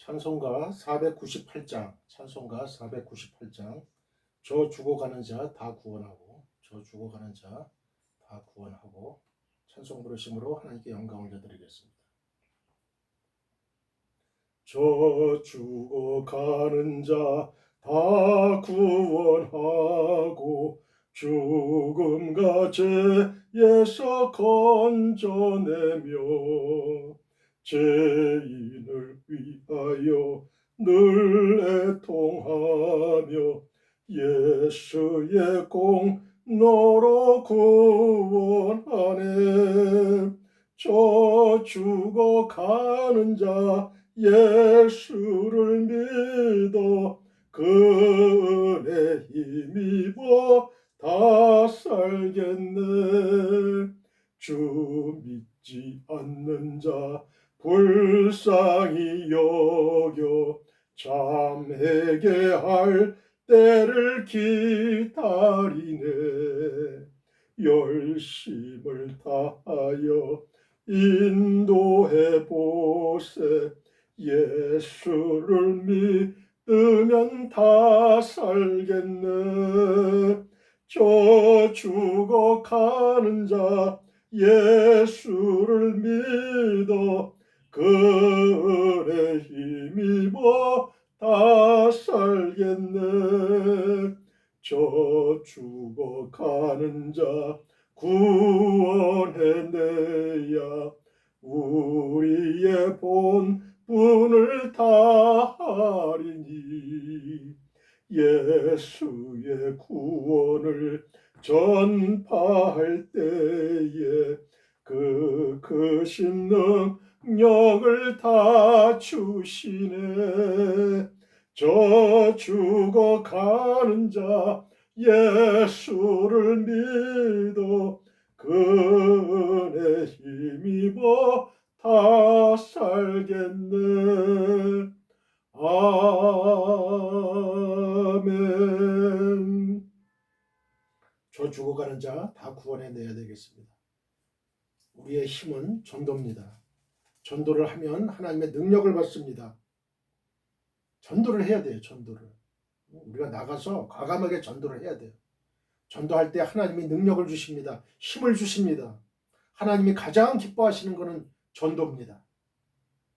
찬송가 498장, 찬송가 498장. 저 죽어가는 자 다 구원하고, 저 죽어가는 자 다 구원하고, 찬송 부르심으로 하나님께 영광 올려드리겠습니다. 저 죽어가는 자 다 구원하고, 죽음과 죄에서 건져내며, 죄인을 위하여 늘 애통하며, 예수의 공로로 구원하네. 저 죽어가는 자 예수를 믿어 그 은혜 힘입어 다 살겠네. 주 믿지 않는 자 불쌍히 여겨 참 회개할 때를 기다리네. 열심을 다하여 인도해 보세. 예수를 믿으면 다 살겠네. 저 죽어가는 자 예수를 믿어 그 은혜 힘입어 다 살겠네. 저 죽어가는 자 구원해내야 우리의 본분을 다하리니. 예수의 구원을 전파할 때에 그 크신 능력을 다 주시네. 저 죽어가는 자 예수를 믿어 그 은혜 힘입어 다 살겠네. 아멘. 저 죽어가는 자 다 구원해내야 되겠습니다. 우리의 힘은 전도입니다. 전도를 하면 하나님의 능력을 받습니다. 전도를 해야 돼요. 전도를. 우리가 나가서 과감하게 전도를 해야 돼요. 전도할 때 하나님이 능력을 주십니다. 힘을 주십니다. 하나님이 가장 기뻐하시는 것은 전도입니다.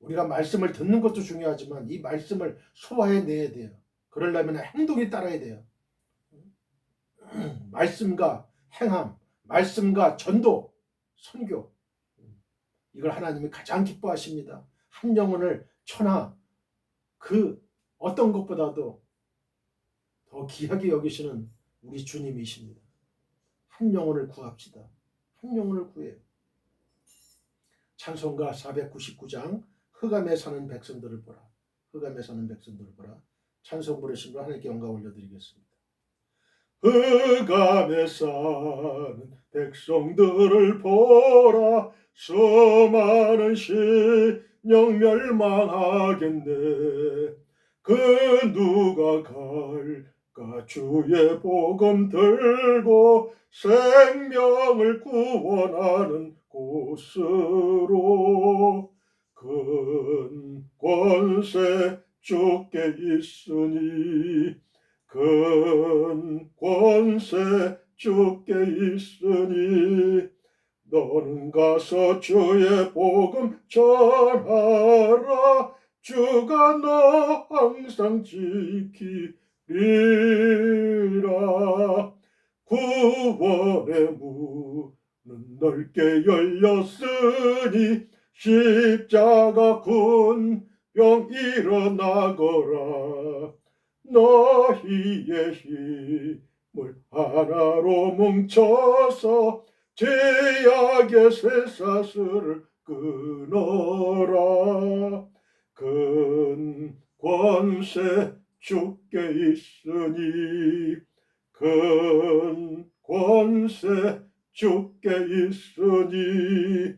우리가 말씀을 듣는 것도 중요하지만 이 말씀을 소화해내야 돼요. 그러려면 행동이 따라야 돼요. 말씀과 행함, 말씀과 전도, 선교, 이걸 하나님이 가장 기뻐하십니다. 한 영혼을 천하 그 어떤 것보다도 더 귀하게 여기시는 우리 주님이십니다. 한 영혼을 구합시다. 한 영혼을 구해요. 찬송가 499장 흑암에 사는 백성들을 보라. 흑암에 사는 백성들을 보라. 찬송 부르심으로 하나님께 영광 올려드리겠습니다. 흑암에 사는 백성들을 보라. 수많은 신령 멸망하겠네. 그 누가 갈까 주의 복음 들고 생명을 구원하는 곳으로. 큰 권세 주께 있으니, 큰 권세 주께 있으니, 너는 가서 주의 복음 전하라. 주가 너 항상 지키리라. 구원의 문은 넓게 열렸으니 십자가 군병 일어나거라. 너희의 힘을 하나로 뭉쳐서 죄악의 쇠사슬을 끊어라. 큰 권세 주께 있으니, 큰 권세 주께 있으니,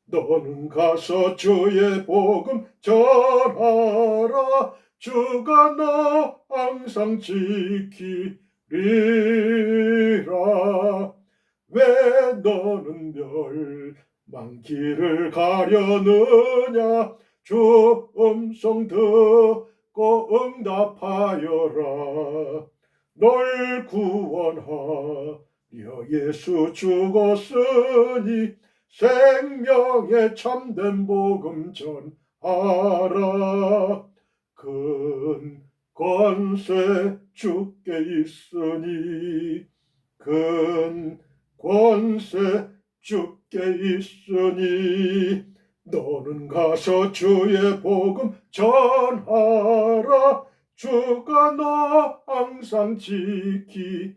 너는 가서 주의 복음 전하라. 주가 너 항상 지키리라. 왜 너는 멸망길을 가려느냐. 주 음성 듣고 응답하여라. 널 구원하려 예수 죽었으니 생명의 참된 복음 전하라. 큰 권세 주께 있으니 큰 권세 주께 있으니 너는 가서 주의 복음 전하라. 주가 너 항상 지키리라.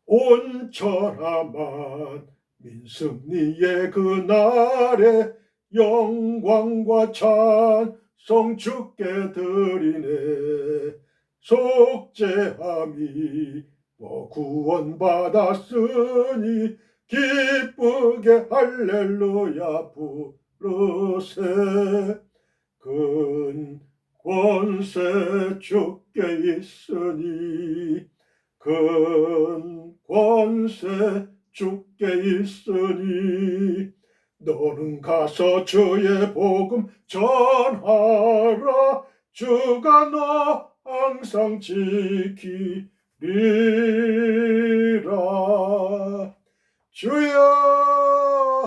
온 천하만 민승리의 그날에 영광과 찬송 주께 드리네. 속죄함이 구원받았으니 기쁘게 할렐루야 부르세. 큰 권세 주께 있으니 큰 권세 주께 있으니 너는 가서 주의 복음 전하라. 주가 너 항상 지키리라. 주여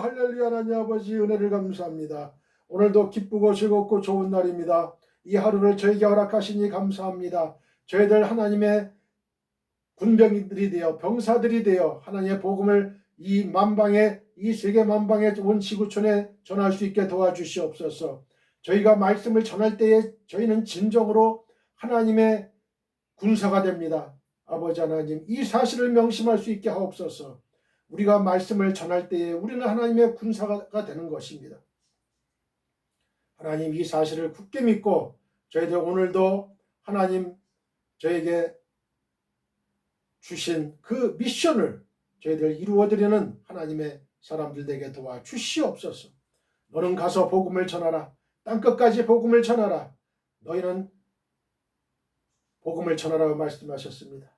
할렐루야. 하나님 아버지 은혜를 감사합니다. 오늘도 기쁘고 즐겁고 좋은 날입니다. 이 하루를 저에게 허락하시니 감사합니다. 저희들 하나님의 군병들이 되어 병사들이 되어 하나님의 복음을 이 만방에 이 세계 만방에 온 지구촌에 전할 수 있게 도와주시옵소서. 저희가 말씀을 전할 때에 저희는 진정으로 하나님의 군사가 됩니다. 아버지 하나님, 이 사실을 명심할 수 있게 하옵소서. 우리가 말씀을 전할 때에 우리는 하나님의 군사가 되는 것입니다. 하나님, 이 사실을 굳게 믿고 저희들 오늘도 하나님 저에게 주신 그 미션을 저희들 이루어드리는 하나님의 사람들 되게 도와주시옵소서. 너는 가서 복음을 전하라. 땅끝까지 복음을 전하라. 너희는 복음을 전하라고 말씀하셨습니다.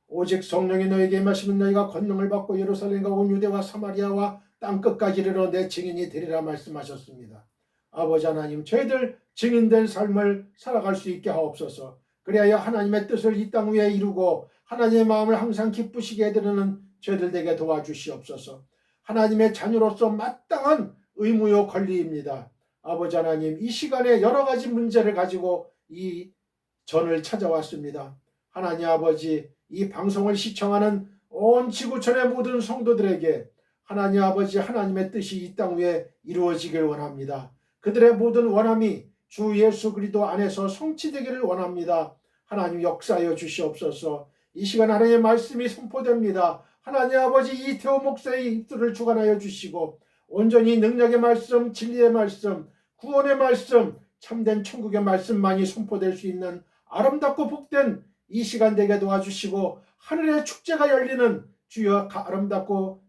오직 성령이 너에게 임하시면 너희가 권능을 받고 예루살렘과 온 유대와 사마리아와 땅끝까지 이르러 내 증인이 되리라 말씀하셨습니다. 아버지 하나님, 저희들 증인된 삶을 살아갈 수 있게 하옵소서. 그래야 하나님의 뜻을 이 땅 위에 이루고 하나님의 마음을 항상 기쁘시게 해드리는 저희들 되게 도와주시옵소서. 하나님의 자녀로서 마땅한 의무요 권리입니다. 아버지 하나님, 이 시간에 여러 가지 문제를 가지고 이 전을 찾아왔습니다. 하나님 아버지, 이 방송을 시청하는 온 지구촌의 모든 성도들에게 하나님 아버지 하나님의 뜻이 이 땅 위에 이루어지길 원합니다. 그들의 모든 원함이 주 예수 그리스도 안에서 성취되기를 원합니다. 하나님 역사하여 주시옵소서. 이 시간 하나님의 말씀이 선포됩니다. 하나님 아버지 이태호 목사의 입술을 주관하여 주시고 온전히 능력의 말씀, 진리의 말씀, 구원의 말씀, 참된 천국의 말씀만이 선포될 수 있는 아름답고 복된 이 시간 되게 도와주시고 하늘의 축제가 열리는 주여 아름답고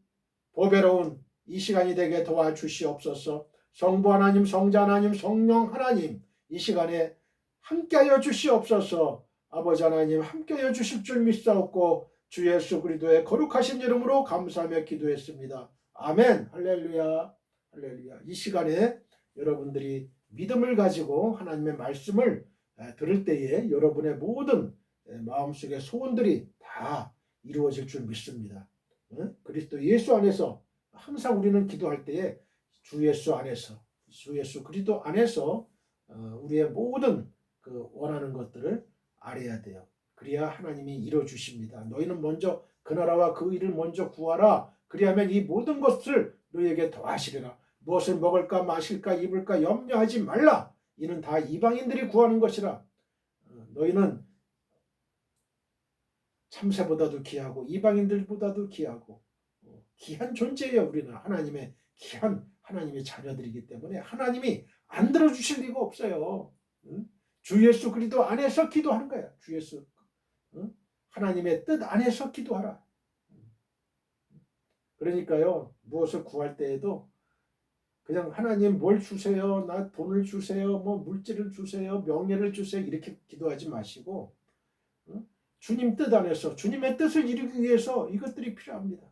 보배로운 이 시간이 되게 도와주시옵소서. 성부 하나님, 성자 하나님, 성령 하나님, 이 시간에 함께하여 주시옵소서. 아버지 하나님 함께하여 주실 줄 믿사옵고 주 예수 그리스도의 거룩하신 이름으로 감사하며 기도했습니다. 아멘. 할렐루야. 할렐루야. 이 시간에 여러분들이 믿음을 가지고 하나님의 말씀을 들을 때에 여러분의 모든 마음속의 소원들이 다 이루어질 줄 믿습니다. 그리스도 예수 안에서 항상 우리는 기도할 때에 주 예수 안에서, 주 예수 그리스도 안에서 우리의 모든 그 원하는 것들을 알아야 돼요. 그래야 하나님이 이루어주십니다. 너희는 먼저 그 나라와 그 일을 먼저 구하라. 그리하면 이 모든 것을 너희에게 더하시리라. 무엇을 먹을까 마실까 입을까 염려하지 말라. 이는 다 이방인들이 구하는 것이라. 너희는 참새보다도 귀하고 이방인들보다도 귀하고 귀한 존재예요. 우리는 하나님의 귀한 하나님의 자녀들이기 때문에 하나님이 안 들어주실 리가 없어요. 주 예수 그리스도 안에서 기도하는 거야. 주 예수 하나님의 뜻 안에서 기도하라. 그러니까요, 무엇을 구할 때에도 그냥 하나님 뭘 주세요, 나 돈을 주세요, 뭐 물질을 주세요, 명예를 주세요 이렇게 기도하지 마시고 주님 뜻 안에서 주님의 뜻을 이루기 위해서 이것들이 필요합니다.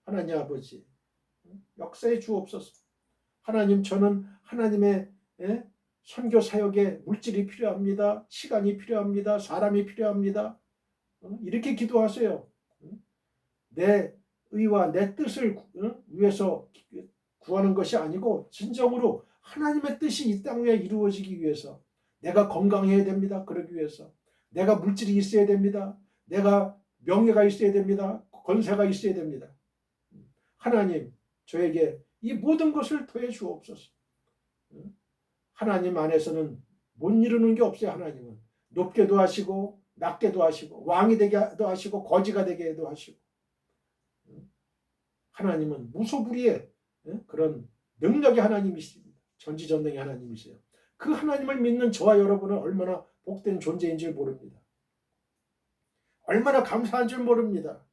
하나님 아버지, 역사해 주옵소서. 하나님, 저는 하나님의 선교 사역에 물질이 필요합니다. 시간이 필요합니다. 사람이 필요합니다. 이렇게 기도하세요. 내 의와 내 뜻을 위해서 구하는 것이 아니고 진정으로 하나님의 뜻이 이 땅 위에 이루어지기 위해서 내가 건강해야 됩니다. 그러기 위해서 내가 물질이 있어야 됩니다. 내가 명예가 있어야 됩니다. 권세가 있어야 됩니다. 하나님, 저에게 이 모든 것을 더해 주옵소서. 하나님 안에서는 못 이루는 게 없어요. 하나님은 높게도 하시고 낮게도 하시고 왕이 되게도 하시고 거지가 되게도 하시고 하나님은 무소불위의 그런 능력의 하나님이십니다. 전지전능의 하나님이세요. 그 하나님을 믿는 저와 여러분은 얼마나 복된 존재인 줄 모릅니다. 얼마나 감사한 줄 모릅니다.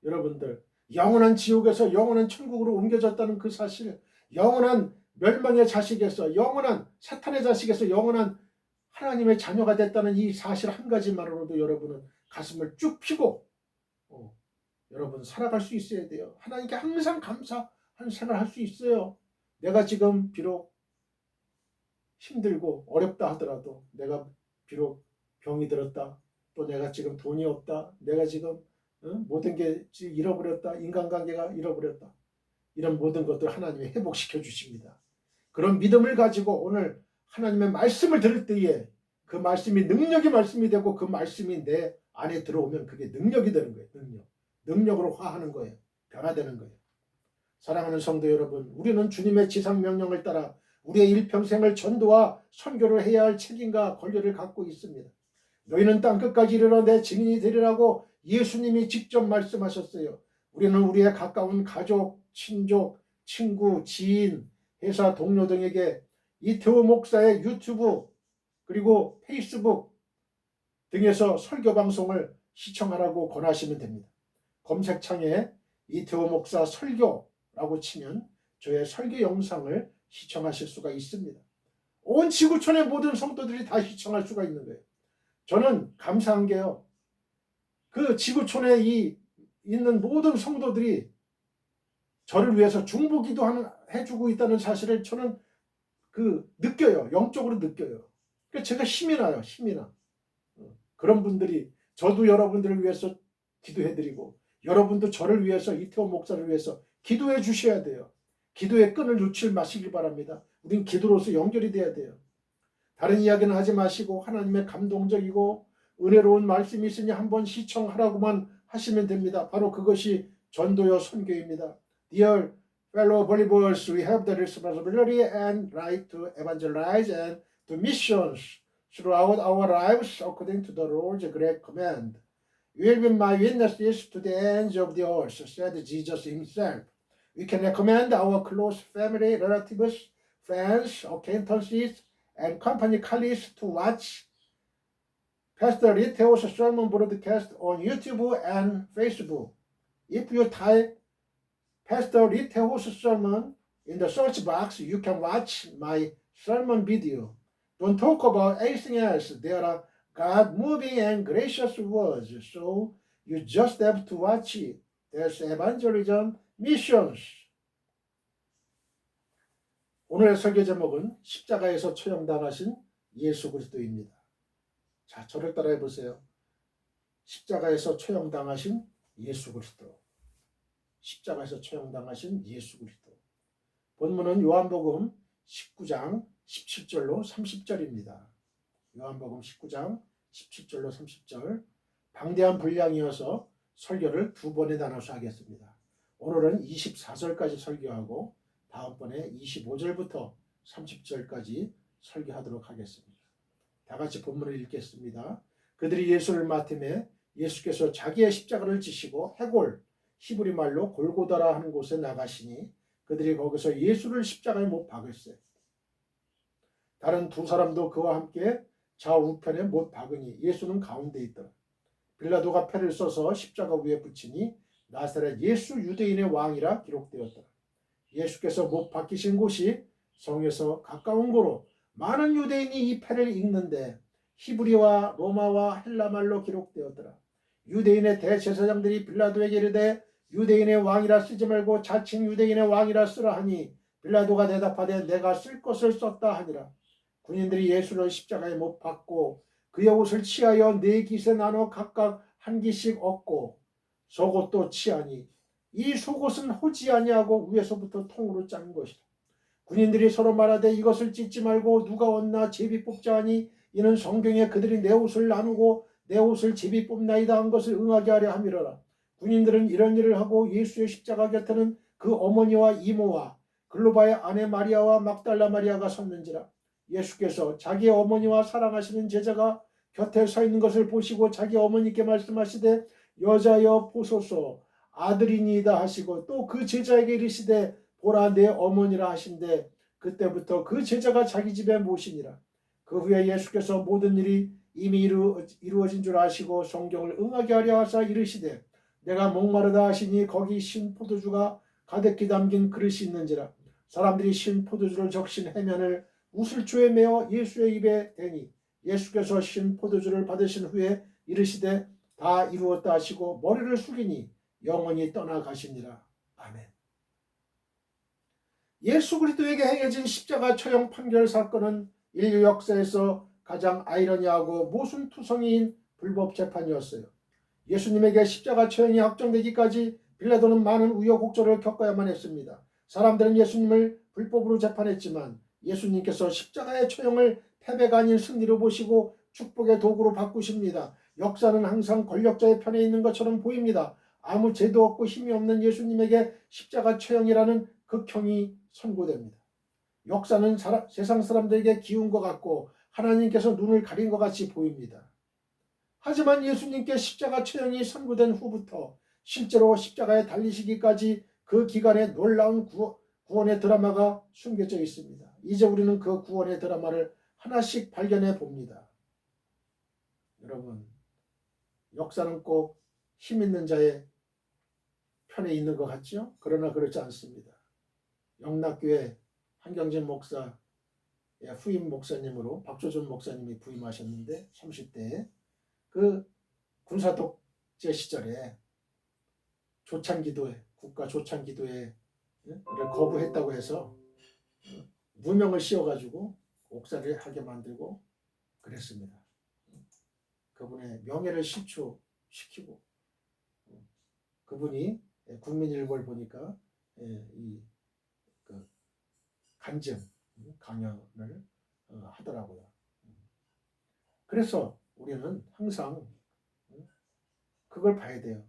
여러분들, 영원한 지옥에서 영원한 천국으로 옮겨졌다는 그 사실, 영원한 멸망의 자식에서 영원한 사탄의 자식에서 영원한 하나님의 자녀가 됐다는 이 사실 한 가지만으로도 여러분은 가슴을 쭉 펴고 여러분 살아갈 수 있어야 돼요. 하나님께 항상 감사한 생활을 할 수 있어요. 내가 지금 비록 힘들고 어렵다 하더라도, 내가 비록 병이 들었다, 또 내가 지금 돈이 없다, 내가 지금 모든 게 잃어버렸다, 인간관계가 잃어버렸다, 이런 모든 것들 하나님이 회복시켜 주십니다. 그런 믿음을 가지고 오늘 하나님의 말씀을 들을 때에 그 말씀이 능력의 말씀이 되고 그 말씀이 내 안에 들어오면 그게 능력이 되는 거예요. 능력으로 화하는 거예요. 변화되는 거예요. 사랑하는 성도 여러분, 우리는 주님의 지상 명령을 따라 우리의 일평생을 전도와 선교를 해야 할 책임과 권리를 갖고 있습니다. 너희는 땅끝까지 이르러 내 증인이 되리라고 예수님이 직접 말씀하셨어요. 우리는 우리의 가까운 가족, 친족, 친구, 지인, 회사 동료 등에게 이태호 목사의 유튜브 그리고 페이스북 등에서 설교 방송을 시청하라고 권하시면 됩니다. 검색창에 이태호 목사 설교라고 치면 저의 설교 영상을 시청하실 수가 있습니다. 온 지구촌의 모든 성도들이 다 시청할 수가 있는 거예요. 저는 감사한 게요, 그 지구촌에 있는 모든 성도들이 저를 위해서 중보기도 해주고 있다는 사실을 저는 느껴요. 영적으로 느껴요. 그러니까 제가 힘이 나요. 힘이 나. 그런 분들이, 저도 여러분들을 위해서 기도해드리고 여러분도 저를 위해서, 이태원 목사를 위해서 기도해 주셔야 돼요. 기도의 끈을 놓지 마시길 바랍니다. 우린 기도로서 연결이 돼야 돼요. 다른 이야기는 하지 마시고 하나님의 감동적이고 은혜로운 말씀이 있으니 한번 시청하라고만 하시면 됩니다. 바로 그것이 전도요 선교입니다. Dear fellow believers, we have the responsibility and right to evangelize and to missions throughout our lives according to the Lord's great command. You will be my witnesses to the ends of the earth, said Jesus himself. We can recommend our close family, relatives, friends, acquaintances, and company colleagues to watch Pastor Riteo's sermon broadcast on YouTube and Facebook. If you type Pastor Riteo's sermon in the search box, you can watch my sermon video. Don't talk about anything else. There are God-moving and gracious words, so you just have to watch it. There's evangelism missions. 오늘의 설교 제목은 십자가에서 처형당하신 예수 그리스도입니다. 자, 저를 따라해 보세요. 십자가에서 처형당하신 예수 그리스도. 십자가에서 처형당하신 예수 그리스도. 본문은 요한복음 19장 17절로 30절입니다. 요한복음 19장 17절로 30절. 방대한 분량이어서 설교를 두 번에 나눠서 하겠습니다. 오늘은 24절까지 설교하고 다음번에 25절부터 30절까지 설교하도록 하겠습니다. 다 같이 본문을 읽겠습니다. 그들이 예수를 맡음에 예수께서 자기의 십자가를 지시고 해골, 히브리 말로 골고다라 하는 곳에 나가시니 그들이 거기서 예수를 십자가에 못 박을세. 다른 두 사람도 그와 함께 좌우편에 못 박으니 예수는 가운데 있더라. 빌라도가 패를 써서 십자가 위에 붙이니 나사렛 예수 유대인의 왕이라 기록되었더라. 예수께서 못 박히신 곳이 성에서 가까운 고로 많은 유대인이 이 패를 읽는데 히브리와 로마와 헬라말로 기록되었더라. 유대인의 대제사장들이 빌라도에게 이르되 유대인의 왕이라 쓰지 말고 자칭 유대인의 왕이라 쓰라 하니 빌라도가 대답하되 내가 쓸 것을 썼다 하니라. 군인들이 예수를 십자가에 못 박고 그의 옷을 치하여 네 깃에 나눠 각각 한 깃씩 얻고 속옷도 치하니 이 속옷은 호지 아니하고 위에서부터 통으로 짠 것이라. 군인들이 서로 말하되 이것을 찢지 말고 누가 얻나 제비 뽑자 하니 이는 성경에 그들이 내 옷을 나누고 내 옷을 제비 뽑나이다 한 것을 응하게 하려 함이로라. 군인들은 이런 일을 하고 예수의 십자가 곁에는 그 어머니와 이모와 글로바의 아내 마리아와 막달라 마리아가 섰는지라. 예수께서 자기의 어머니와 사랑하시는 제자가 곁에 서 있는 것을 보시고 자기 어머니께 말씀하시되 여자여 보소서 아들이니이다 하시고 또 그 제자에게 이르시되 보라 내 어머니라 하신대 그때부터 그 제자가 자기 집에 모시니라. 그 후에 예수께서 모든 일이 이미 이루어진 줄 아시고 성경을 응하게 하려 하사 이르시되 내가 목마르다 하시니 거기 신 포도주가 가득히 담긴 그릇이 있는지라. 사람들이 신 포도주를 적신 해면을 우슬초에 메어 예수의 입에 대니 예수께서 신 포도주를 받으신 후에 이르시되 다 이루었다 하시고 머리를 숙이니 영원히 떠나가시니라. 아멘. 예수 그리스도에게 행해진 십자가 처형 판결 사건은 인류 역사에서 가장 아이러니하고 모순투성이인 불법 재판이었어요. 예수님에게 십자가 처형이 확정되기까지 빌라도는 많은 우여곡절을 겪어야만 했습니다. 사람들은 예수님을 불법으로 재판했지만 예수님께서 십자가의 처형을 패배가 아닌 승리로 보시고 축복의 도구로 바꾸십니다. 역사는 항상 권력자의 편에 있는 것처럼 보입니다. 아무 죄도 없고 힘이 없는 예수님에게 십자가 처형이라는 극형이 선고됩니다. 역사는 세상 사람들에게 기운 것 같고 하나님께서 눈을 가린 것 같이 보입니다. 하지만 예수님께 십자가 처형이 선고된 후부터 실제로 십자가에 달리시기까지 그 기간에 놀라운 구원의 드라마가 숨겨져 있습니다. 이제 우리는 그 구원의 드라마를 하나씩 발견해 봅니다. 여러분, 역사는 꼭 힘 있는 자의 편에 있는 것 같죠? 그러나 그렇지 않습니다. 영락교회 한경진 목사 후임 목사님으로 박조준 목사님이 부임하셨는데 30대에 그 군사 독재 시절에 조찬기도회 국가 조찬기도회를 거부했다고 해서 누명을 씌워가지고 옥살이를 하게 만들고 그랬습니다. 그분의 명예를 실추시키고 그분이 국민일보를 보니까 이 간증 강연을 하더라고요. 그래서 우리는 항상 그걸 봐야 돼요.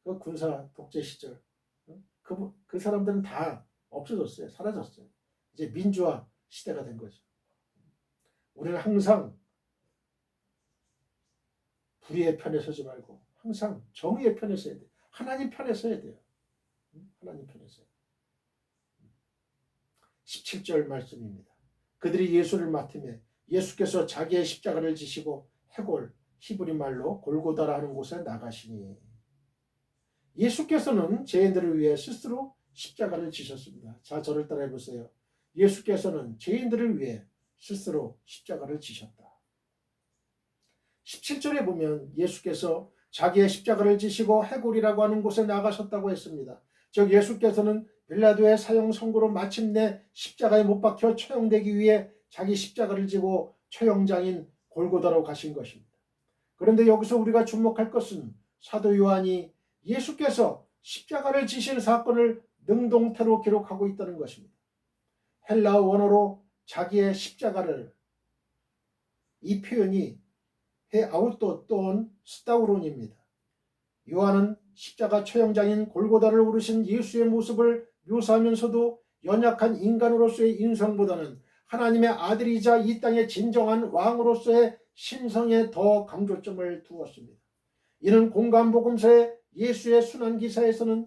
그 군사 독재 시절 그 사람들은 다 없어졌어요. 사라졌어요. 이제 민주화 시대가 된 거죠. 우리는 항상 불의의 편에 서지 말고 항상 정의의 편에 서야 돼요. 하나님 편에 서야 돼요. 하나님 편에 서야 돼요. 17절 말씀입니다. 그들이 예수를 맡으며 예수께서 자기의 십자가를 지시고 해골 히브리 말로 골고다라는 곳에 나가시니 예수께서는 죄인들을 위해 스스로 십자가를 지셨습니다. 자, 저를 따라해 보세요. 예수께서는 죄인들을 위해 스스로 십자가를 지셨다. 17절에 보면 예수께서 자기의 십자가를 지시고 해골이라고 하는 곳에 나가셨다고 했습니다. 즉 예수께서는 빌라도의 사형 선고로 마침내 십자가에 못 박혀 처형되기 위해 자기 십자가를 지고 처형장인 골고다로 가신 것입니다. 그런데 여기서 우리가 주목할 것은 사도 요한이 예수께서 십자가를 지신 사건을 능동태로 기록하고 있다는 것입니다. 헬라어 원어로 자기의 십자가를 이 표현이 헤아우토 또는 스타우론입니다. 요한은 십자가 처형장인 골고다를 오르신 예수의 모습을 묘사하면서도 연약한 인간으로서의 인성보다는 하나님의 아들이자 이 땅의 진정한 왕으로서의 신성에 더 강조점을 두었습니다. 이는 공간복음서의 예수의 순환기사에서는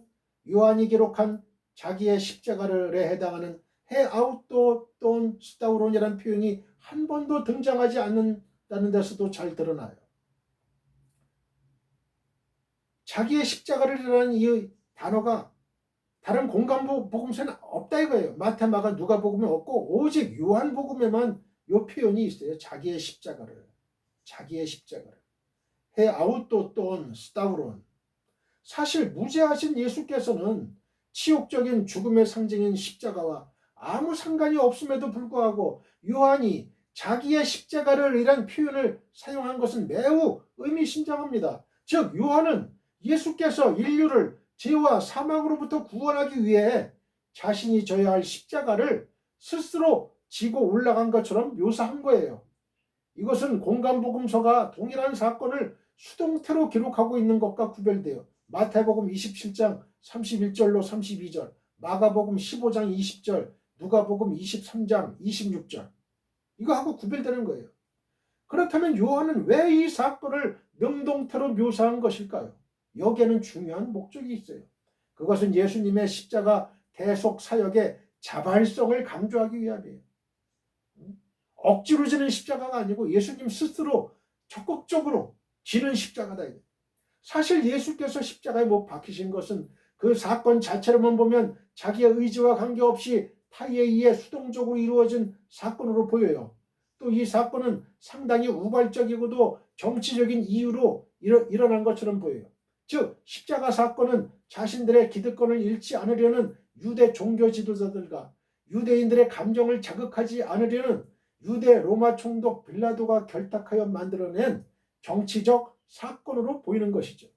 요한이 기록한 자기의 십자가를에 해당하는 헤아우토 또는 스타우론이라는 표현이 한 번도 등장하지 않는다는 데서도 잘 드러나요. 자기의 십자가를이라는 이 단어가 다른 공간복음서는 없다 이거예요. 마태, 마가, 누가복음에 없고 오직 요한복음에만 이 표현이 있어요. 자기의 십자가를. 자기의 십자가를. 헤아우토 또는 스타우론. 사실 무죄하신 예수께서는 치욕적인 죽음의 상징인 십자가와 아무 상관이 없음에도 불구하고 요한이 자기의 십자가를 이란 표현을 사용한 것은 매우 의미심장합니다. 즉 요한은 예수께서 인류를 죄와 사망으로부터 구원하기 위해 자신이 져야 할 십자가를 스스로 지고 올라간 것처럼 묘사한 거예요. 이것은 공간복음서가 동일한 사건을 수동태로 기록하고 있는 것과 구별되어 마태복음 27장 31절로 32절, 마가복음 15장 20절, 누가복음 23장 26절 이거하고 구별되는 거예요. 그렇다면 요한은 왜 이 사건을 능동태로 묘사한 것일까요? 여기에는 중요한 목적이 있어요. 그것은 예수님의 십자가 대속 사역의 자발성을 강조하기 위함이에요. 억지로 지는 십자가가 아니고 예수님 스스로 적극적으로 지는 십자가다. 사실 예수께서 십자가에 못 박히신 것은 그 사건 자체로만 보면 자기의 의지와 관계없이 타의에 의해 수동적으로 이루어진 사건으로 보여요. 또 이 사건은 상당히 우발적이고도 정치적인 이유로 일어난 것처럼 보여요. 즉 십자가 사건은 자신들의 기득권을 잃지 않으려는 유대 종교 지도자들과 유대인들의 감정을 자극하지 않으려는 유대 로마 총독 빌라도가 결탁하여 만들어낸 정치적 사건으로 보이는 것이죠.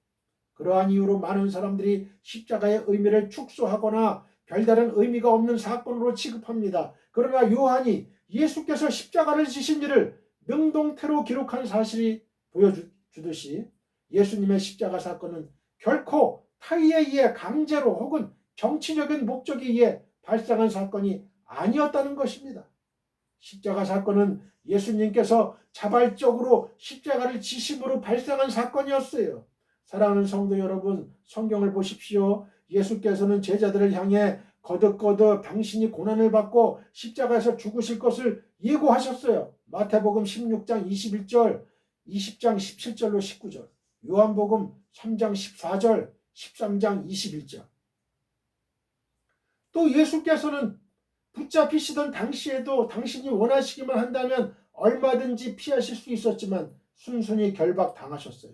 그러한 이유로 많은 사람들이 십자가의 의미를 축소하거나 별다른 의미가 없는 사건으로 취급합니다. 그러나 요한이 예수께서 십자가를 지신 일을 능동태로 기록한 사실이 보여주듯이 예수님의 십자가 사건은 결코 타의에 의해 강제로 혹은 정치적인 목적에 의해 발생한 사건이 아니었다는 것입니다. 십자가 사건은 예수님께서 자발적으로 십자가를 지심으로 발생한 사건이었어요. 사랑하는 성도 여러분, 성경을 보십시오. 예수께서는 제자들을 향해 거듭거듭 당신이 고난을 받고 십자가에서 죽으실 것을 예고하셨어요. 마태복음 16장 21절, 20장 17절로 19절, 요한복음 3장 14절, 13장 21절. 또 예수께서는 붙잡히시던 당시에도 당신이 원하시기만 한다면 얼마든지 피하실 수 있었지만 순순히 결박당하셨어요.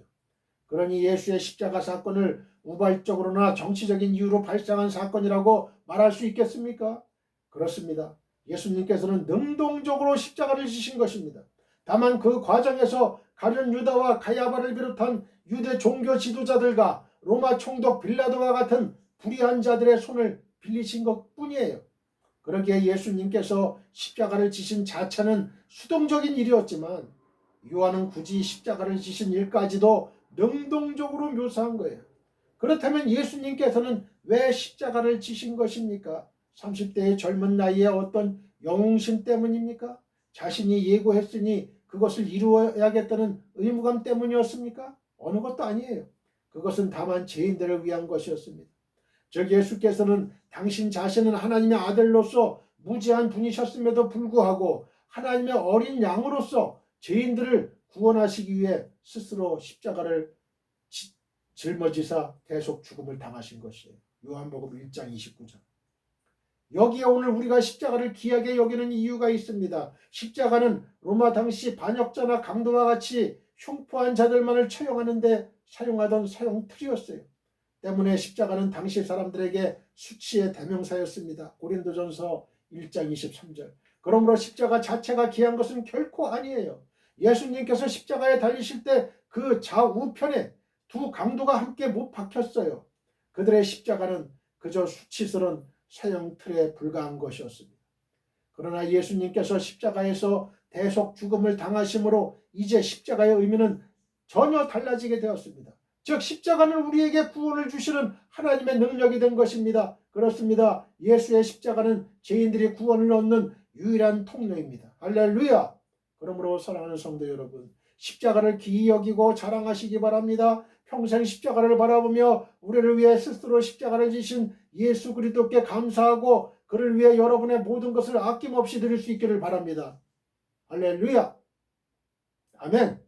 그러니 예수의 십자가 사건을 우발적으로나 정치적인 이유로 발생한 사건이라고 말할 수 있겠습니까? 그렇습니다. 예수님께서는 능동적으로 십자가를 지신 것입니다. 다만 그 과정에서 가룟 유다와 가야바를 비롯한 유대 종교 지도자들과 로마 총독 빌라도와 같은 불의한 자들의 손을 빌리신 것뿐이에요. 그러기에 예수님께서 십자가를 지신 자체는 수동적인 일이었지만 요한은 굳이 십자가를 지신 일까지도 능동적으로 묘사한 거예요. 그렇다면 예수님께서는 왜 십자가를 지신 것입니까? 30대의 젊은 나이에 어떤 영웅심 때문입니까? 자신이 예고했으니 그것을 이루어야겠다는 의무감 때문이었습니까? 어느 것도 아니에요. 그것은 다만 죄인들을 위한 것이었습니다. 즉 예수께서는 당신 자신은 하나님의 아들로서 무죄한 분이셨음에도 불구하고 하나님의 어린 양으로서 죄인들을 구원하시기 위해 스스로 십자가를 짊어지사 대속 죽음을 당하신 것이에요. 요한복음 1장 29절. 여기에 오늘 우리가 십자가를 귀하게 여기는 이유가 있습니다. 십자가는 로마 당시 반역자나 강도와 같이 흉포한 자들만을 처형하는 데 사용하던 사형틀이었어요. 때문에 십자가는 당시 사람들에게 수치의 대명사였습니다. 고린도전서 1장 23절. 그러므로 십자가 자체가 귀한 것은 결코 아니에요. 예수님께서 십자가에 달리실 때 그 좌우편에 두 강도가 함께 못 박혔어요. 그들의 십자가는 그저 수치스러운 사형틀에 불과한 것이었습니다. 그러나 예수님께서 십자가에서 대속 죽음을 당하심으로 이제 십자가의 의미는 전혀 달라지게 되었습니다. 즉 십자가는 우리에게 구원을 주시는 하나님의 능력이 된 것입니다. 그렇습니다. 예수의 십자가는 죄인들이 구원을 얻는 유일한 통로입니다. 할렐루야. 그러므로 사랑하는 성도 여러분, 십자가를 귀히 여기고 자랑하시기 바랍니다. 평생 십자가를 바라보며 우리를 위해 스스로 십자가를 지신 예수 그리스도께 감사하고 그를 위해 여러분의 모든 것을 아낌없이 드릴 수 있기를 바랍니다. 할렐루야. 아멘.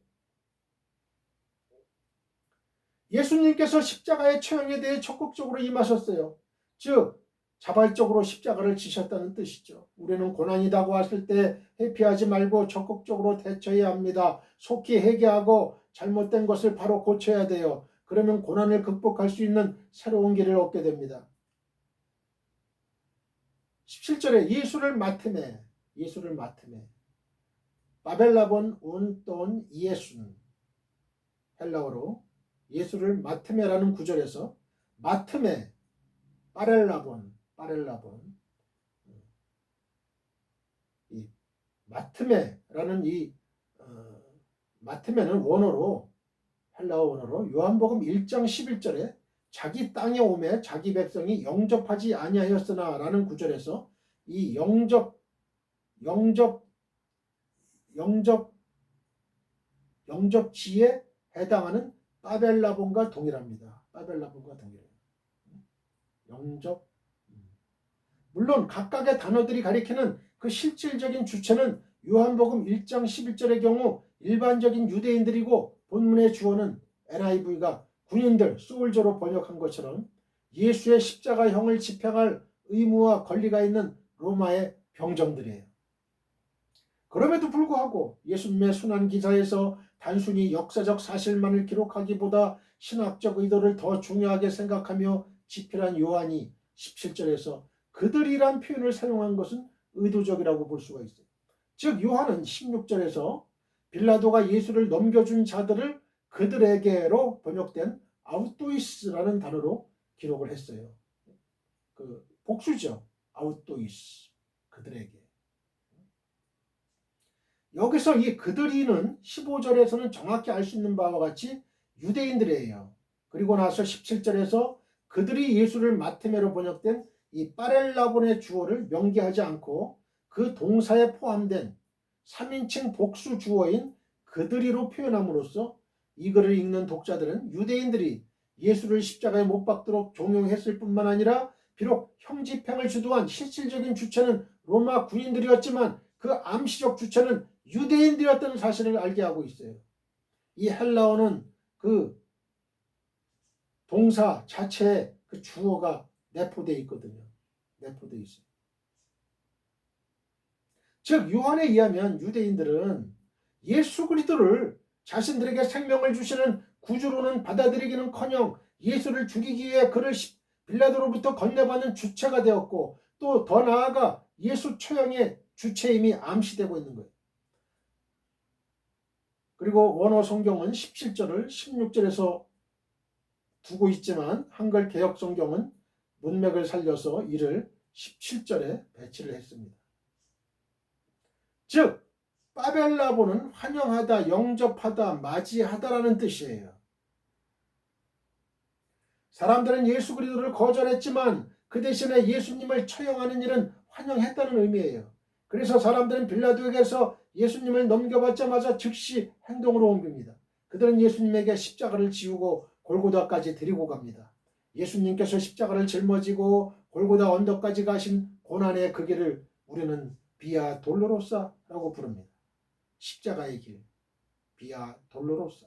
예수님께서 십자가의 처형에 대해 적극적으로 임하셨어요. 즉 자발적으로 십자가를 지셨다는 뜻이죠. 우리는 고난이 다가왔을 때 회피하지 말고 적극적으로 대처해야 합니다. 속히 회개하고 잘못된 것을 바로 고쳐야 돼요. 그러면 고난을 극복할 수 있는 새로운 길을 얻게 됩니다. 17절에 예수를 맡음에 바벨라본 운돈 예순, 헬라어로 예수를 맡음에라는 구절에서 맡음에 빠렐라본 이 맡음에라는 이 맡음에는 원어로 헬라어 원어로 요한복음 1장 11절에 자기 땅에 오매 자기 백성이 영접하지 아니하였으나 라는 구절에서 이 영접지에 해당하는 바벨라본과 동일합니다. 영접. 물론 각각의 단어들이 가리키는 그 실질적인 주체는 요한복음 1장 11절의 경우 일반적인 유대인들이고 본문의 주어는 NIV가 군인들, 소울저로 번역한 것처럼 예수의 십자가형을 집행할 의무와 권리가 있는 로마의 병정들이에요. 그럼에도 불구하고 예수님의 순환기사에서 단순히 역사적 사실만을 기록하기보다 신학적 의도를 더 중요하게 생각하며 집필한 요한이 17절에서 그들이란 표현을 사용한 것은 의도적이라고 볼 수가 있어요. 즉 요한은 16절에서 빌라도가 예수를 넘겨준 자들을 그들에게로 번역된 아우토이스라는 단어로 기록을 했어요. 그 복수죠. 아우토이스, 그들에게. 여기서 이 그들이는 15절에서는 정확히 알 수 있는 바와 같이 유대인들이에요. 그리고 나서 17절에서 그들이 예수를 마테메로 번역된 이 빠렐라본의 주어를 명기하지 않고 그 동사에 포함된 3인칭 복수 주어인 그들이로 표현함으로써 이 글을 읽는 독자들은 유대인들이 예수를 십자가에 못 박도록 종용했을 뿐만 아니라 비록 형집행을 주도한 실질적인 주체는 로마 군인들이었지만 그 암시적 주체는 유대인들이었다는 사실을 알게 하고 있어요. 이 헬라어는 그 동사 자체에 그 주어가 내포되어 있거든요. 내포되어 있어요. 즉 요한에 의하면 유대인들은 예수 그리스도를 자신들에게 생명을 주시는 구주로는 받아들이기는커녕 예수를 죽이기 위해 그를 빌라도로부터 건네받는 주체가 되었고 또 더 나아가 예수 처형의 주체임이 암시되고 있는 거예요. 그리고 원어 성경은 17절을 16절에서 두고 있지만 한글 개역 성경은 문맥을 살려서 이를 17절에 배치를 했습니다. 즉 바벨라본은 환영하다, 영접하다, 맞이하다라는 뜻이에요. 사람들은 예수 그리스도를 거절했지만 그 대신에 예수님을 처형하는 일은 환영했다는 의미예요. 그래서 사람들은 빌라도에게서 예수님을 넘겨받자마자 즉시 행동으로 옮깁니다. 그들은 예수님에게 십자가를 지우고 골고다까지 데리고 갑니다. 예수님께서 십자가를 짊어지고 골고다 언덕까지 가신 고난의 그 길을 우리는 비아 돌로로사라고 부릅니다. 십자가의 길, 비아 돌로로사.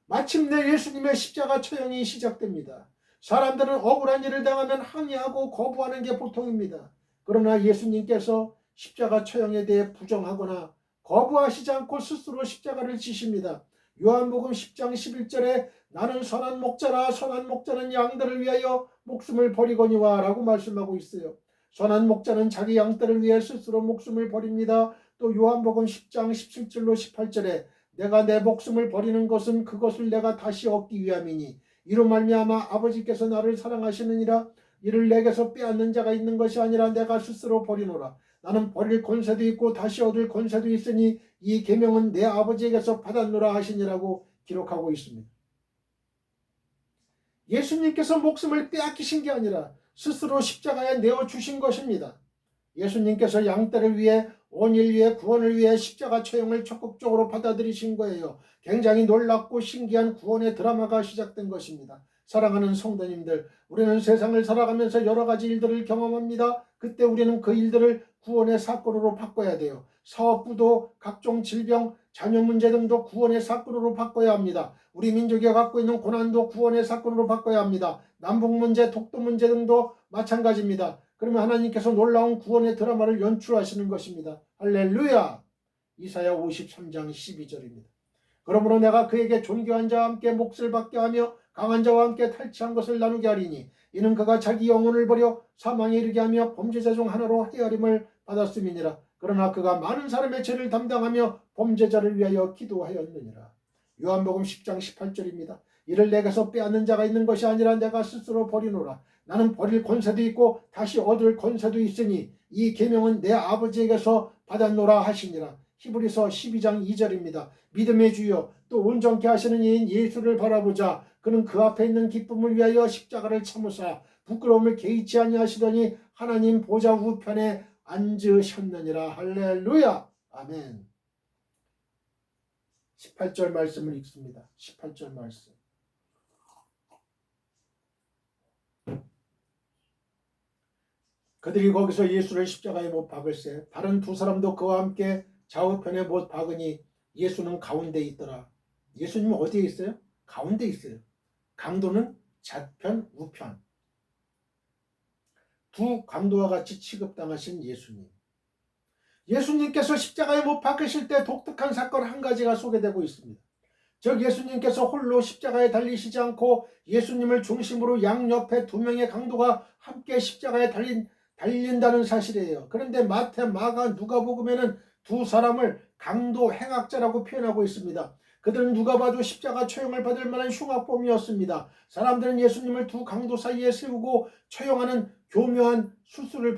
마침내 예수님의 십자가 처형이 시작됩니다. 사람들은 억울한 일을 당하면 항의하고 거부하는 게 보통입니다. 그러나 예수님께서 십자가 처형에 대해 부정하거나 거부하시지 않고 스스로 십자가를 지십니다. 요한복음 10장 11절에 나는 선한 목자라 선한 목자는 양들을 위하여 목숨을 버리거니와 라고 말씀하고 있어요. 선한 목자는 자기 양들을 위해 스스로 목숨을 버립니다. 또 요한복음 10장 17절로 18절에 내가 내 목숨을 버리는 것은 그것을 내가 다시 얻기 위함이니 이로 말미암아 아버지께서 나를 사랑하시느니라. 이를 내게서 빼앗는 자가 있는 것이 아니라 내가 스스로 버리노라. 나는 버릴 권세도 있고 다시 얻을 권세도 있으니 이 계명은 내 아버지에게서 받았노라 하시니라고 기록하고 있습니다. 예수님께서 목숨을 빼앗기신 게 아니라 스스로 십자가에 내어주신 것입니다. 예수님께서 양떼를 위해 온 인류의 구원을 위해 십자가 처형을 적극적으로 받아들이신 거예요. 굉장히 놀랍고 신기한 구원의 드라마가 시작된 것입니다. 사랑하는 성도님들, 우리는 세상을 살아가면서 여러 가지 일들을 경험합니다. 그때 우리는 그 일들을 구원의 사건으로 바꿔야 돼요. 사업부도 각종 질병, 자녀 문제 등도 구원의 사건으로 바꿔야 합니다. 우리 민족이 갖고 있는 고난도 구원의 사건으로 바꿔야 합니다. 남북 문제, 독도 문제 등도 마찬가지입니다. 그러면 하나님께서 놀라운 구원의 드라마를 연출하시는 것입니다. 할렐루야! 이사야 53장 12절입니다. 그러므로 내가 그에게 존귀한 자와 함께 몫을 받게 하며 강한 자와 함께 탈취한 것을 나누게 하리니 이는 그가 자기 영혼을 버려 사망에 이르게 하며 범죄자 중 하나로 헤아림을 받았음이니라. 그러나 그가 많은 사람의 죄를 담당하며 범죄자를 위하여 기도하였느니라. 요한복음 10장 18절입니다. 이를 내게서 빼앗는 자가 있는 것이 아니라 내가 스스로 버리노라. 나는 버릴 권세도 있고 다시 얻을 권세도 있으니 이 계명은 내 아버지에게서 받았노라 하시니라. 히브리서 12장 2절입니다. 믿음의 주여 또 온전케 하시는 이인 예수를 바라보자. 그는 그 앞에 있는 기쁨을 위하여 십자가를 참으사 부끄러움을 개의치 아니하시더니 하나님 보좌 우편에 앉으셨느니라. 할렐루야. 아멘. 18절 말씀을 읽습니다. 18절 말씀. 그들이 거기서 예수를 십자가에 못 박을세 다른 두 사람도 그와 함께 좌우편에 못 박으니 예수는 가운데 있더라. 예수님은 어디에 있어요? 가운데 있어요. 강도는 좌편, 우편. 두 강도와 같이 취급당하신 예수님. 예수님께서 십자가에 못 박히실 때 독특한 사건 한 가지가 소개되고 있습니다. 즉 예수님께서 홀로 십자가에 달리시지 않고 예수님을 중심으로 양옆에 두 명의 강도가 함께 십자가에 달린다는 사실이에요. 그런데 마태, 마가, 누가복음에는 두 사람을 강도 행악자라고 표현하고 있습니다. 그들은 누가 봐도 십자가 처형을 받을 만한 흉악범이었습니다. 사람들은 예수님을 두 강도 사이에 세우고 처형하는 교묘한 수술을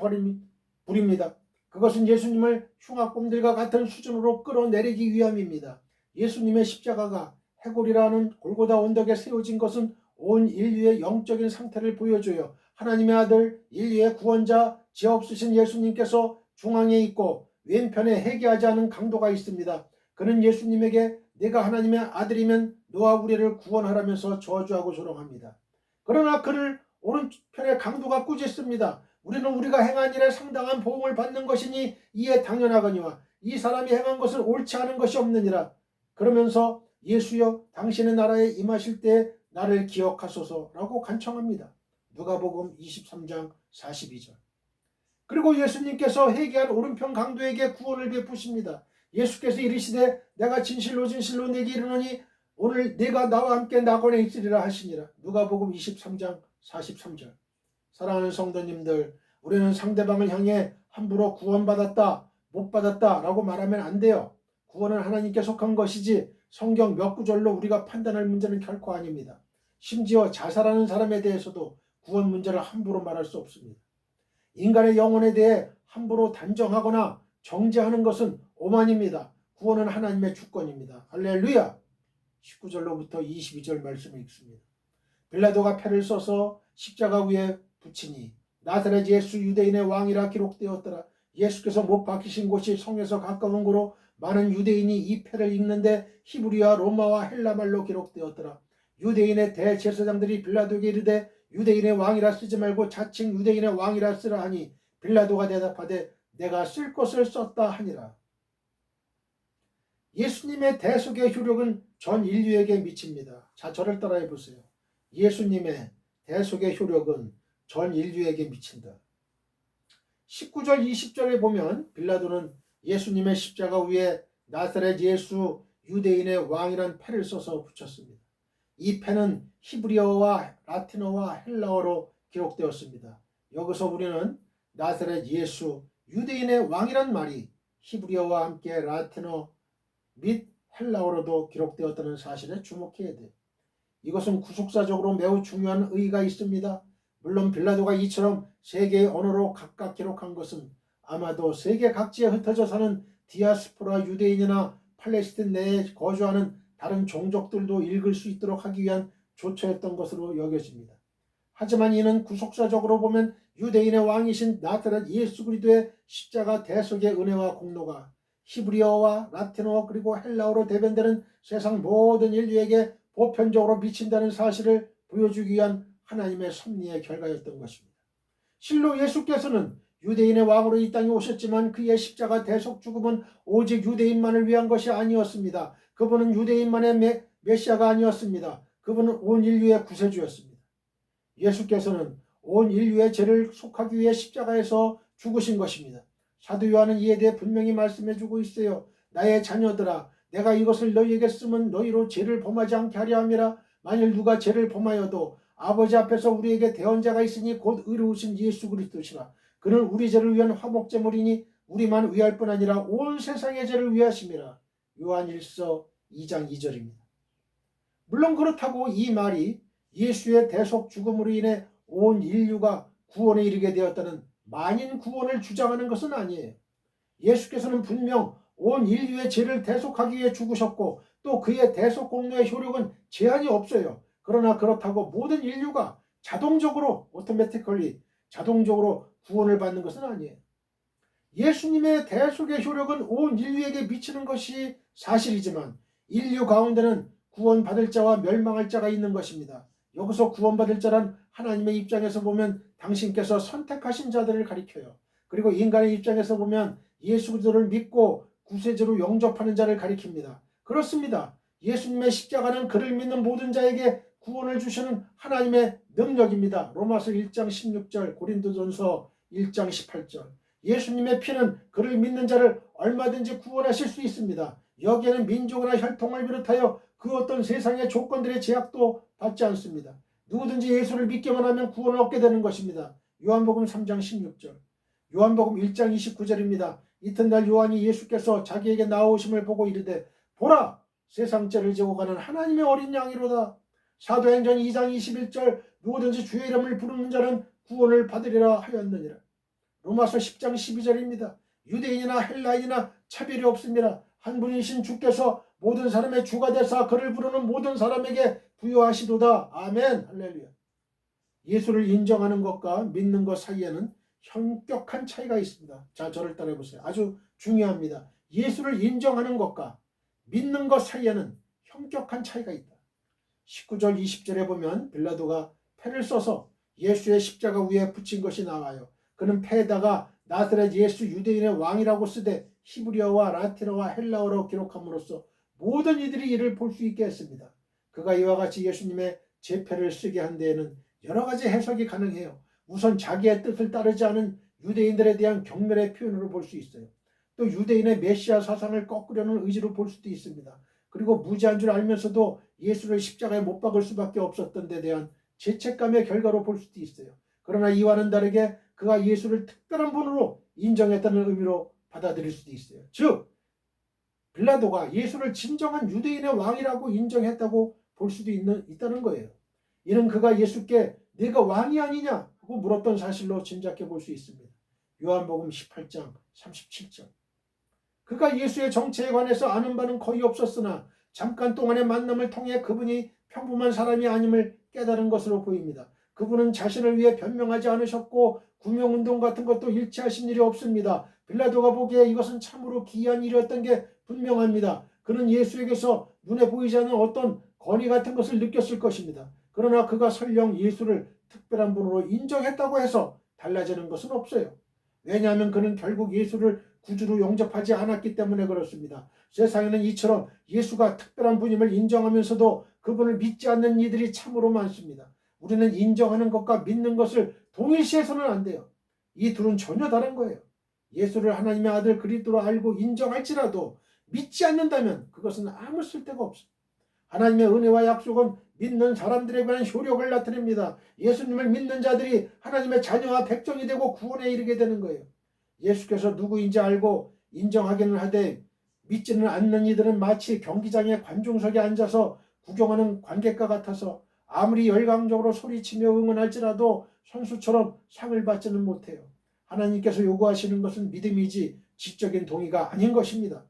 부립니다. 그것은 예수님을 흉악범들과 같은 수준으로 끌어내리기 위함입니다. 예수님의 십자가가 해골이라는 골고다 언덕에 세워진 것은 온 인류의 영적인 상태를 보여줘요. 하나님의 아들, 인류의 구원자, 죄 없으신 예수님께서 중앙에 있고 왼편에 회개하지 않은 강도가 있습니다. 그는 예수님에게 네가 하나님의 아들이면 너와 우리를 구원하라면서 저주하고 조롱합니다. 그러나 그를 오른편의 강도가 꾸짖습니다. 우리는 우리가 행한 일에 상당한 보응을 받는 것이니 이에 당연하거니와 이 사람이 행한 것은 옳지 않은 것이 없느니라. 그러면서 예수여 당신의 나라에 임하실 때 나를 기억하소서라고 간청합니다. 누가복음 23장 42절. 그리고 예수님께서 회개한 오른편 강도에게 구원을 베푸십니다. 예수께서 이르시되 내가 진실로 진실로 네게 이르노니 오늘 네가 나와 함께 낙원에 있으리라 하시니라. 누가복음 23장 43절. 사랑하는 성도님들, 우리는 상대방을 향해 함부로 구원받았다, 못 받았다 라고 말하면 안 돼요. 구원은 하나님께 속한 것이지 성경 몇 구절로 우리가 판단할 문제는 결코 아닙니다. 심지어 자살하는 사람에 대해서도 구원 문제를 함부로 말할 수 없습니다. 인간의 영혼에 대해 함부로 단정하거나 정죄하는 것은 오만입니다. 구원은 하나님의 주권입니다. 할렐루야. 19절로부터 22절 말씀을 읽습니다. 빌라도가 패를 써서 십자가 위에 붙이니 나사렛 예수 유대인의 왕이라 기록되었더라. 예수께서 못 박히신 곳이 성에서 가까운 곳으로 많은 유대인이 이 패를 읽는데 히브리와 로마와 헬라말로 기록되었더라. 유대인의 대제사장들이 빌라도에게 이르되 유대인의 왕이라 쓰지 말고 자칭 유대인의 왕이라 쓰라 하니 빌라도가 대답하되 내가 쓸 것을 썼다 하니라. 예수님의 대속의 효력은 전 인류에게 미칩니다. 자, 저를 따라해 보세요. 예수님의 대속의 효력은 전 인류에게 미친다. 19절 20절에 보면 빌라도는 예수님의 십자가 위에 나사렛 예수 유대인의 왕이란 패를 써서 붙였습니다. 이 패는 히브리어와 라틴어와 헬라어로 기록되었습니다. 여기서 우리는 나사렛 예수 유대인의 왕이란 말이 히브리어와 함께 라틴어 및 헬라어로도 기록되었다는 사실에 주목해야 돼요. 이것은 구속사적으로 매우 중요한 의의가 있습니다. 물론 빌라도가 이처럼 세 개의 언어로 각각 기록한 것은 아마도 세계 각지에 흩어져 사는 디아스포라 유대인이나 팔레스틴 내에 거주하는 다른 종족들도 읽을 수 있도록 하기 위한 조처였던 것으로 여겨집니다. 하지만 이는 구속사적으로 보면 유대인의 왕이신 나사렛 예수 그리스도의 십자가 대속의 은혜와 공로가 히브리어와 라틴어 그리고 헬라어로 대변되는 세상 모든 인류에게 보편적으로 미친다는 사실을 보여주기 위한 하나님의 섭리의 결과였던 것입니다. 실로 예수께서는 유대인의 왕으로 이 땅에 오셨지만 그의 십자가 대속 죽음은 오직 유대인만을 위한 것이 아니었습니다. 그분은 유대인만의 메시아가 아니었습니다. 그분은 온 인류의 구세주였습니다. 예수께서는 온 인류의 죄를 속하기 위해 십자가에서 죽으신 것입니다. 사도 요한은 이에 대해 분명히 말씀해주고 있어요. 나의 자녀들아 내가 이것을 너희에게 쓰면 너희로 죄를 범하지 않게 하려 함이라. 만일 누가 죄를 범하여도 아버지 앞에서 우리에게 대언자가 있으니 곧 의로우신 예수 그리스도시라. 그는 우리 죄를 위한 화목제물이니 우리만 위할 뿐 아니라 온 세상의 죄를 위하심이라. 요한일서 2장 2절입니다. 물론 그렇다고 이 말이 예수의 대속 죽음으로 인해 온 인류가 구원에 이르게 되었다는 만인 구원을 주장하는 것은 아니에요. 예수께서는 분명 온 인류의 죄를 대속하기 위해 죽으셨고 또 그의 대속 공로의 효력은 제한이 없어요. 그러나 그렇다고 모든 인류가 자동적으로 자동적으로 구원을 받는 것은 아니에요. 예수님의 대속의 효력은 온 인류에게 미치는 것이 사실이지만 인류 가운데는 구원받을 자와 멸망할 자가 있는 것입니다. 여기서 구원받을 자란 하나님의 입장에서 보면 당신께서 선택하신 자들을 가리켜요. 그리고 인간의 입장에서 보면 예수 그리스도를 믿고 구세주로 영접하는 자를 가리킵니다. 그렇습니다. 예수님의 십자가는 그를 믿는 모든 자에게 구원을 주시는 하나님의 능력입니다. 로마서 1장 16절, 고린도전서 1장 18절. 예수님의 피는 그를 믿는 자를 얼마든지 구원하실 수 있습니다. 여기에는 민족이나 혈통을 비롯하여 그 어떤 세상의 조건들의 제약도 받지 않습니다. 누구든지 예수를 믿기만 하면 구원을 얻게 되는 것입니다. 요한복음 3장 16절, 요한복음 1장 29절입니다. 이튿날 요한이 예수께서 자기에게 나오심을 보고 이르되 보라 세상 죄를 지고 가는 하나님의 어린 양이로다. 사도행전 2장 21절 누구든지 주의 이름을 부르는 자는 구원을 받으리라 하였느니라. 로마서 10장 12절입니다. 유대인이나 헬라인이나 차별이 없습니다. 한 분이신 주께서 모든 사람의 주가 되사 그를 부르는 모든 사람에게 부여하시도다. 아멘. 할렐루야. 예수를 인정하는 것과 믿는 것 사이에는 현격한 차이가 있습니다. 자, 저를 따라해 보세요. 아주 중요합니다. 예수를 인정하는 것과 믿는 것 사이에는 현격한 차이가 있다. 19절 20절에 보면 빌라도가 패를 써서 예수의 십자가 위에 붙인 것이 나와요. 그는 패에다가 나사렛 예수 유대인의 왕이라고 쓰되 히브리어와 라틴어와 헬라어로 기록함으로써 모든 이들이 이를 볼 수 있게 했습니다. 그가 이와 같이 예수님의 제패를 쓰게 한 데에는 여러 가지 해석이 가능해요. 우선 자기의 뜻을 따르지 않은 유대인들에 대한 경멸의 표현으로 볼 수 있어요. 또 유대인의 메시아 사상을 꺾으려는 의지로 볼 수도 있습니다. 그리고 무지한 줄 알면서도 예수를 십자가에 못 박을 수밖에 없었던 데 대한 죄책감의 결과로 볼 수도 있어요. 그러나 이와는 다르게 그가 예수를 특별한 분으로 인정했다는 의미로 받아들일 수도 있어요. 즉 빌라도가 예수를 진정한 유대인의 왕이라고 인정했다고 볼 수도 있다는 거예요. 이는 그가 예수께 네가 왕이 아니냐 하고 물었던 사실로 짐작해 볼 수 있습니다. 요한복음 18장 37절. 그가 예수의 정체에 관해서 아는 바는 거의 없었으나 잠깐 동안의 만남을 통해 그분이 평범한 사람이 아님을 깨달은 것으로 보입니다. 그분은 자신을 위해 변명하지 않으셨고 구명운동 같은 것도 일치하신 일이 없습니다. 빌라도가 보기에 이것은 참으로 기이한 일이었던 게 분명합니다. 그는 예수에게서 눈에 보이지 않는 어떤 권위 같은 것을 느꼈을 것입니다. 그러나 그가 설령 예수를 특별한 분으로 인정했다고 해서 달라지는 것은 없어요. 왜냐하면 그는 결국 예수를 구주로 영접하지 않았기 때문에 그렇습니다. 세상에는 이처럼 예수가 특별한 분임을 인정하면서도 그분을 믿지 않는 이들이 참으로 많습니다. 우리는 인정하는 것과 믿는 것을 동일시해서는 안 돼요. 이 둘은 전혀 다른 거예요. 예수를 하나님의 아들 그리스도로 알고 인정할지라도 믿지 않는다면 그것은 아무 쓸데가 없습니다. 하나님의 은혜와 약속은 믿는 사람들에 관한 효력을 나타냅니다. 예수님을 믿는 자들이 하나님의 자녀와 백성이 되고 구원에 이르게 되는 거예요. 예수께서 누구인지 알고 인정하기는 하되 믿지는 않는 이들은 마치 경기장의 관중석에 앉아서 구경하는 관객과 같아서 아무리 열광적으로 소리치며 응원할지라도 선수처럼 상을 받지는 못해요. 하나님께서 요구하시는 것은 믿음이지 지적인 동의가 아닌 것입니다.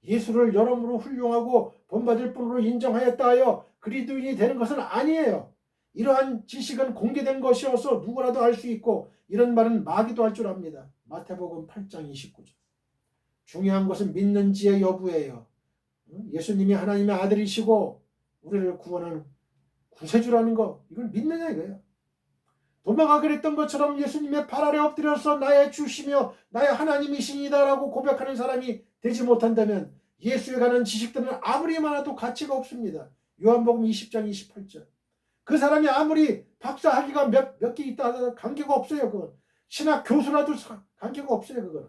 예수를 여러모로 훌륭하고 본받을 분으로 인정하였다 하여 그리스도인이 되는 것은 아니에요. 이러한 지식은 공개된 것이어서 누구라도 알 수 있고 이런 말은 마귀도 할 줄 압니다. 마태복음 8장 29절. 중요한 것은 믿는지의 여부예요. 예수님이 하나님의 아들이시고 우리를 구원하는 구세주라는 거, 이걸 믿느냐 이거예요. 도마가 그랬던 것처럼 예수님의 발 아래 엎드려서 나의 주시며 나의 하나님이시니다라고 고백하는 사람이 되지 못한다면 예수에 관한 지식들은 아무리 많아도 가치가 없습니다. 요한복음 20장 28절. 그 사람이 아무리 박사학위가 몇 개 있다 하더라도 관계가 없어요. 그건 신학 교수라도 관계가 없어요. 그거는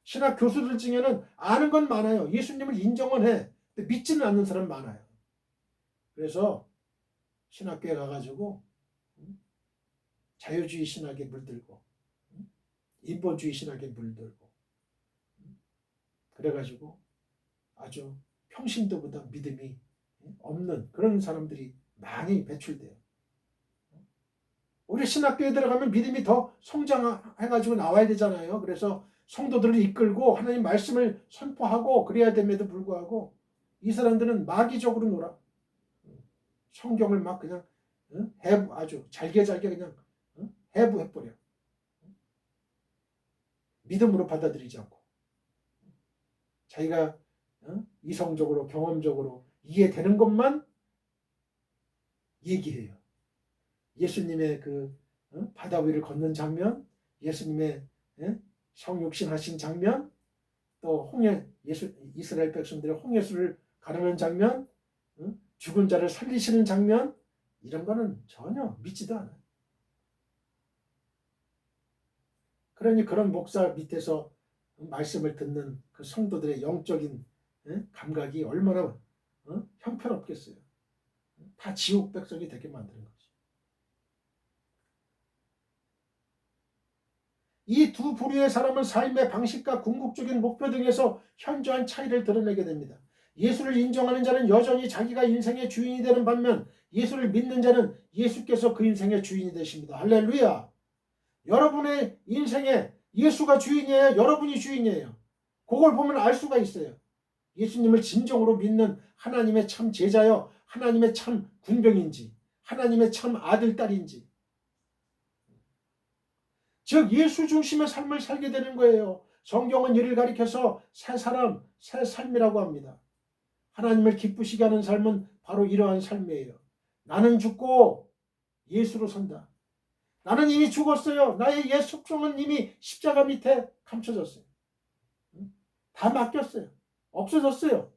신학 교수들 중에는 아는 건 많아요. 예수님을 인정은 해. 근데 믿지는 않는 사람 많아요. 그래서 신학교에 가가지고 자유주의 신학에 물들고 인본주의 신학에 물들고 그래가지고 아주 평신도보다 믿음이 없는 그런 사람들이 많이 배출돼요. 우리 신학교에 들어가면 믿음이 더 성장해가지고 나와야 되잖아요. 그래서 성도들을 이끌고 하나님 말씀을 선포하고 그래야 됨에도 불구하고 이 사람들은 마귀적으로 놀아. 성경을 막 그냥 해부 아주 잘게 그냥 해부해버려. 믿음으로 받아들이지 않고 자기가 이성적으로 경험적으로 이해되는 것만 얘기해요. 예수님의 그 바다 위를 걷는 장면, 예수님의 성육신 하신 장면, 또 이스라엘 백성들의 홍해수를 가르는 장면, 죽은 자를 살리시는 장면, 이런 거는 전혀 믿지도 않아요. 그러니 그런 목사 밑에서 말씀을 듣는 그 성도들의 영적인 감각이 얼마나 형편없겠어요. 다 지옥 백성이 되게 만드는 거죠. 이 두 부류의 사람은 삶의 방식과 궁극적인 목표 등에서 현저한 차이를 드러내게 됩니다. 예수를 인정하는 자는 여전히 자기가 인생의 주인이 되는 반면 예수를 믿는 자는 예수께서 그 인생의 주인이 되십니다. 할렐루야. 여러분의 인생에 예수가 주인이에요? 여러분이 주인이에요? 그걸 보면 알 수가 있어요. 예수님을 진정으로 믿는 하나님의 참 제자여 하나님의 참 군병인지 하나님의 참 아들, 딸인지 즉 예수 중심의 삶을 살게 되는 거예요. 성경은 이를 가리켜서 새 사람, 새 삶이라고 합니다. 하나님을 기쁘시게 하는 삶은 바로 이러한 삶이에요. 나는 죽고 예수로 산다. 나는 이미 죽었어요. 나의 옛 속성은 이미 십자가 밑에 감춰졌어요. 다 맡겼어요. 없어졌어요.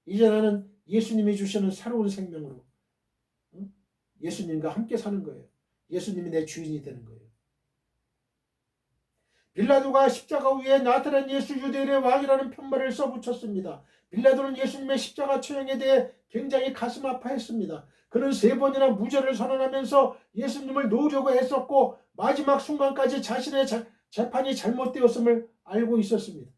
이제 나는 예수님이 주시는 새로운 생명으로 예수님과 함께 사는 거예요. 예수님이 내 주인이 되는 거예요. 빌라도가 십자가 위에 나타난 예수 유대인의 왕이라는 편말을 써붙였습니다. 빌라도는 예수님의 십자가 처형에 대해 굉장히 가슴 아파했습니다. 그는 3번이나 무죄를 선언하면서 예수님을 놓으려고 했었고 마지막 순간까지 자신의 재판이 잘못되었음을 알고 있었습니다.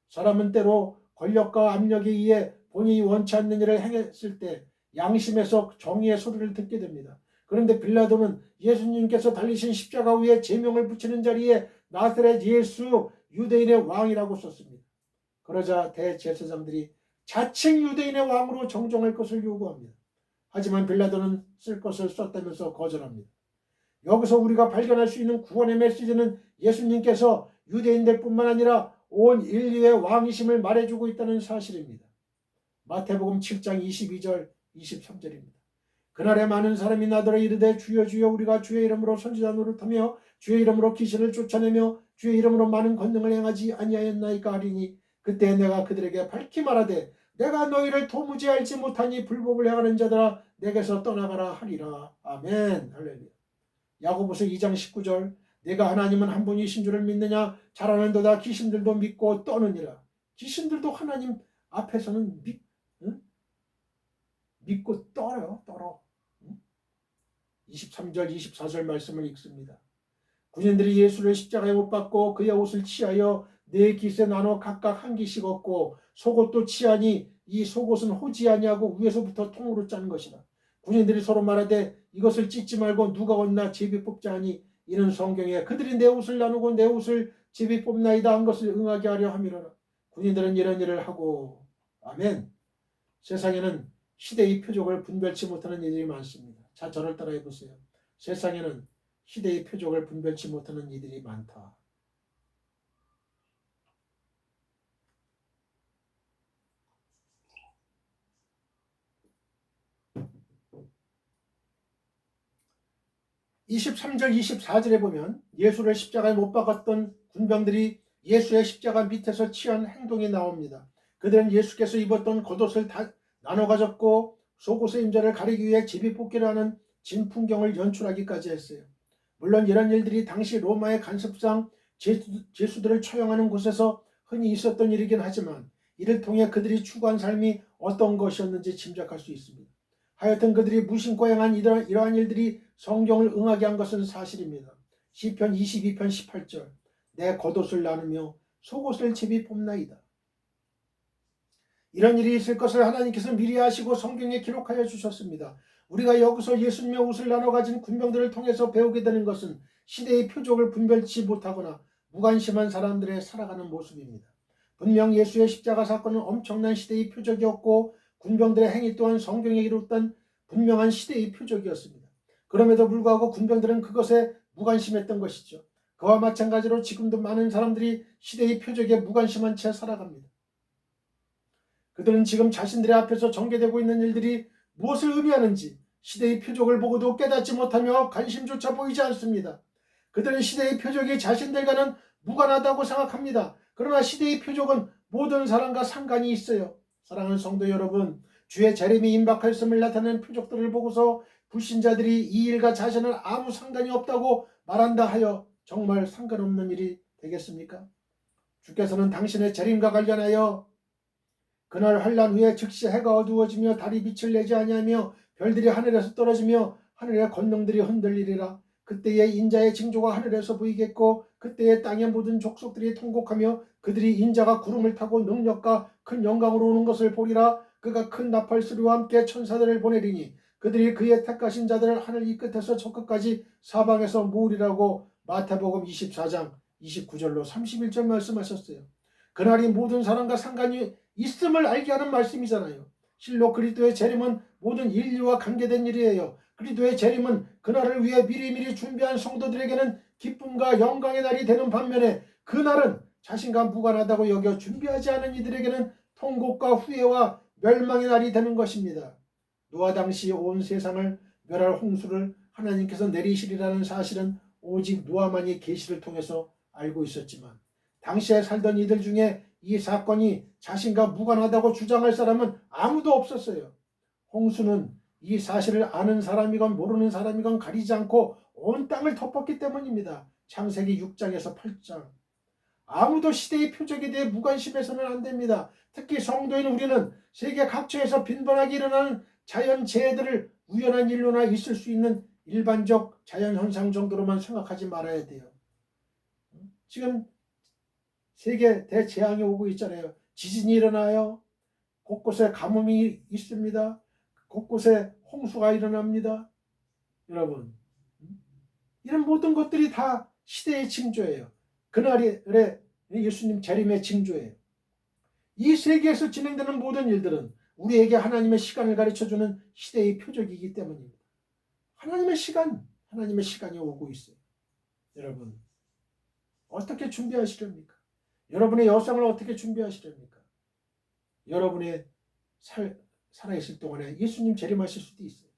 사람은 때로 권력과 압력에 의해 본인이 원치 않는 일을 행했을 때 양심에서 정의의 소리를 듣게 됩니다. 그런데 빌라도는 예수님께서 달리신 십자가 위에 제명을 붙이는 자리에 나사렛 예수 유대인의 왕이라고 썼습니다. 그러자 대제사장들이 자칭 유대인의 왕으로 정정할 것을 요구합니다. 하지만 빌라도는 쓸 것을 썼다면서 거절합니다. 여기서 우리가 발견할 수 있는 구원의 메시지는 예수님께서 유대인들 뿐만 아니라 온 인류의 왕이심을 말해주고 있다는 사실입니다. 마태복음 7장 22절 23절입니다. 그날에 많은 사람이 나더러 이르되 주여 주여 우리가 주의 이름으로 선지자 노릇하며 주의 이름으로 귀신을 쫓아내며 주의 이름으로 많은 권능을 행하지 아니하였나이까 하리니 그때 내가 그들에게 밝히 말하되 내가 너희를 도무지 알지 못하니 불법을 행하는 자들아 내게서 떠나가라 하리라. 아멘. 할렐루야. 야고보서 2장 19절 내가 하나님은 한 분이신 줄을 믿느냐 잘하는도다 귀신들도 믿고 떠느니라. 귀신들도 하나님 앞에서는 믿고 떨어. 23절 24절 말씀을 읽습니다. 군인들이 예수를 십자가에 못 박고 그의 옷을 치하여 4깃에 나눠 각각 한 기씩 얻고 속옷도 치하니 이 속옷은 호지 아니하고 위에서부터 통으로 짠 것이라. 군인들이 서로 말하되 이것을 찢지 말고 누가 얻나 제비 뽑자 하니 이는 성경에 그들이 내 옷을 나누고 내 옷을 제비 뽑나이다 한 것을 응하게 하려 함이로라. 군인들은 이런 일을 하고 아멘. 세상에는 시대의 표적을 분별치 못하는 일이 많습니다. 자, 저를 따라해 보세요. 세상에는 시대의 표적을 분별치 못하는 이들이 많다. (23절) (24절에) 보면 예수를 십자가에 못 박았던 군병들이 예수의 십자가 밑에서 취한 행동이 나옵니다. 그들은 예수께서 입었던 겉옷을 다 나눠 가졌고 속옷의 임자를 가리기 위해 제비뽑기를 하는 진풍경을 연출하기까지 했어요. 물론 이런 일들이 당시 로마의 간섭상 제수들을 처형하는 곳에서 흔히 있었던 일이긴 하지만 이를 통해 그들이 추구한 삶이 어떤 것이었는지 짐작할 수 있습니다. 하여튼 그들이 무심코 행한 이러한 일들이 성경을 응하게 한 것은 사실입니다. 시편 22편 18절 내 겉옷을 나누며 속옷을 제비 뽑나이다. 이런 일이 있을 것을 하나님께서 미리 아시고 성경에 기록하여 주셨습니다. 우리가 여기서 예수님의 옷을 나눠 가진 군병들을 통해서 배우게 되는 것은 시대의 표적을 분별치 못하거나 무관심한 사람들의 살아가는 모습입니다. 분명 예수의 십자가 사건은 엄청난 시대의 표적이었고 군병들의 행위 또한 성경에 기록된 분명한 시대의 표적이었습니다. 그럼에도 불구하고 군병들은 그것에 무관심했던 것이죠. 그와 마찬가지로 지금도 많은 사람들이 시대의 표적에 무관심한 채 살아갑니다. 그들은 지금 자신들의 앞에서 전개되고 있는 일들이 무엇을 의미하는지 시대의 표적을 보고도 깨닫지 못하며 관심조차 보이지 않습니다. 그들은 시대의 표적이 자신들과는 무관하다고 생각합니다. 그러나 시대의 표적은 모든 사람과 상관이 있어요. 사랑하는 성도 여러분, 주의 재림이 임박하였음을 나타내는 표적들을 보고서 불신자들이 이 일과 자신은 아무 상관이 없다고 말한다 하여 정말 상관없는 일이 되겠습니까? 주께서는 당신의 재림과 관련하여 그날 환란 후에 즉시 해가 어두워지며 달이 빛을 내지 아니하며 별들이 하늘에서 떨어지며 하늘의 권능들이 흔들리리라. 그때의 인자의 징조가 하늘에서 보이겠고 그때의 땅의 모든 족속들이 통곡하며 그들이 인자가 구름을 타고 능력과 큰 영광으로 오는 것을 보리라. 그가 큰 나팔 소리와 함께 천사들을 보내리니 그들이 그의 택하신 자들을 하늘 이 끝에서 저 끝까지 사방에서 모으리라고 마태복음 24장 29절로 31절 말씀하셨어요. 그날이 모든 사람과 상관이 있음을 알게 하는 말씀이잖아요. 실로 그리스도의 재림은 모든 인류와 관계된 일이에요. 그리스도의 재림은 그날을 위해 미리미리 준비한 성도들에게는 기쁨과 영광의 날이 되는 반면에 그날은 자신과 무관하다고 여겨 준비하지 않은 이들에게는 통곡과 후회와 멸망의 날이 되는 것입니다. 노아 당시 온 세상을 멸할 홍수를 하나님께서 내리시리라는 사실은 오직 노아만이 계시를 통해서 알고 있었지만 당시에 살던 이들 중에 이 사건이 자신과 무관하다고 주장할 사람은 아무도 없었어요. 홍수는 이 사실을 아는 사람이건 모르는 사람이건 가리지 않고 온 땅을 덮었기 때문입니다. 창세기 6장에서 8장. 아무도 시대의 표적에 대해 무관심해서는 안 됩니다. 특히 성도인 우리는 세계 각처에서 빈번하게 일어나는 자연재해들을 우연한 일로나 있을 수 있는 일반적 자연현상 정도로만 생각하지 말아야 돼요. 지금 세계 대재앙이 오고 있잖아요. 지진이 일어나요. 곳곳에 가뭄이 있습니다. 곳곳에 홍수가 일어납니다. 여러분, 이런 모든 것들이 다 시대의 징조예요. 그날의 예수님 재림의 징조예요. 이 세계에서 진행되는 모든 일들은 우리에게 하나님의 시간을 가르쳐주는 시대의 표적이기 때문입니다. 하나님의 시간이 오고 있어요. 여러분, 어떻게 준비하시렵니까? 여러분의 여성을 어떻게 준비하시렵니까? 여러분의 살아있을 동안에 예수님 재림하실 수도 있어요.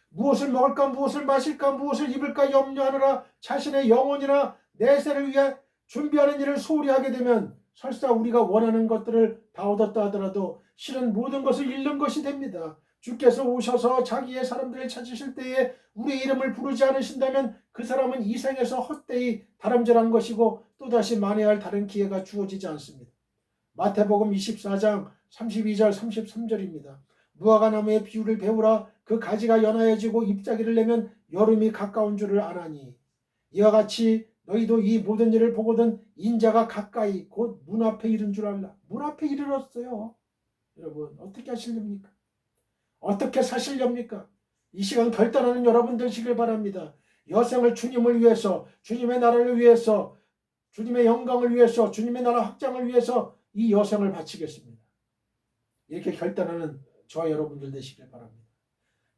무엇을 먹을까, 무엇을 마실까, 무엇을 입을까 염려하느라 자신의 영혼이나 내세를 위해 준비하는 일을 소홀히 하게 되면 설사 우리가 원하는 것들을 다 얻었다 하더라도 실은 모든 것을 잃는 것이 됩니다. 주께서 오셔서 자기의 사람들을 찾으실 때에 우리의 이름을 부르지 않으신다면 그 사람은 이 생에서 헛되이 다름질한 것이고 또다시 만회할 다른 기회가 주어지지 않습니다. 마태복음 24장 32절 33절입니다. 무화과 나무의 비유를 배우라. 그 가지가 연하여지고 잎사귀를 내면 여름이 가까운 줄을 아나니 이와 같이 너희도 이 모든 일을 보거든 인자가 가까이 곧 문 앞에 이른 줄 알라. 문 앞에 이르렀어요. 여러분 어떻게 하시렵니까? 어떻게 사시렵니까? 이 시간 결단하는 여러분 되시길 바랍니다. 여생을 주님을 위해서, 주님의 나라를 위해서, 주님의 영광을 위해서, 주님의 나라 확장을 위해서 이 여생을 바치겠습니다. 이렇게 결단하는 저와 여러분들 되시길 바랍니다.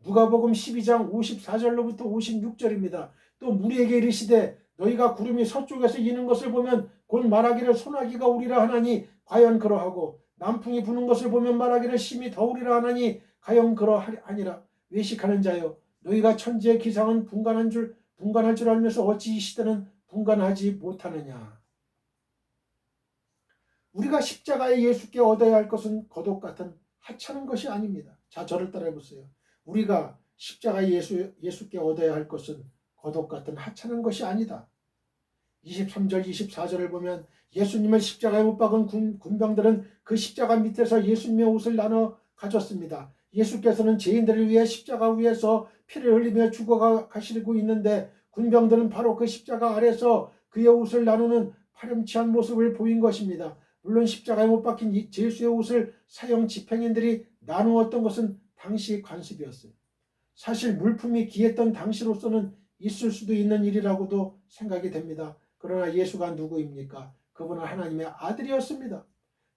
누가복음 12장 54절로부터 56절입니다. 또 무리에게 이르시되 너희가 구름이 서쪽에서 이는 것을 보면 곧 말하기를 소나기가 오리라 하나니 과연 그러하고 남풍이 부는 것을 보면 말하기를 심히 더우리라 하나니 과연 그러하니라. 외식하는 자여 너희가 천지의 기상은 분간할 줄 알면서 어찌 이 시대는 분간하지 못하느냐. 우리가 십자가에 예수께 얻어야 할 것은 거독 같은 하찮은 것이 아닙니다. 자, 저를 따라해 보세요. 우리가 십자가에 예수께 얻어야 할 것은 거독 같은 하찮은 것이 아니다. 23절 24절을 보면 예수님을 십자가에 못 박은 군병들은 그 십자가 밑에서 예수님의 옷을 나눠 가졌습니다. 예수께서는 죄인들을 위해 십자가 위에서 피를 흘리며 죽어가시고 있는데 군병들은 바로 그 십자가 아래서 그의 옷을 나누는 파렴치한 모습을 보인 것입니다. 물론 십자가에 못 박힌 예수의 옷을 사형 집행인들이 나누었던 것은 당시 관습이었어요. 사실 물품이 귀했던 당시로서는 있을 수도 있는 일이라고도 생각이 됩니다. 그러나 예수가 누구입니까? 그분은 하나님의 아들이었습니다.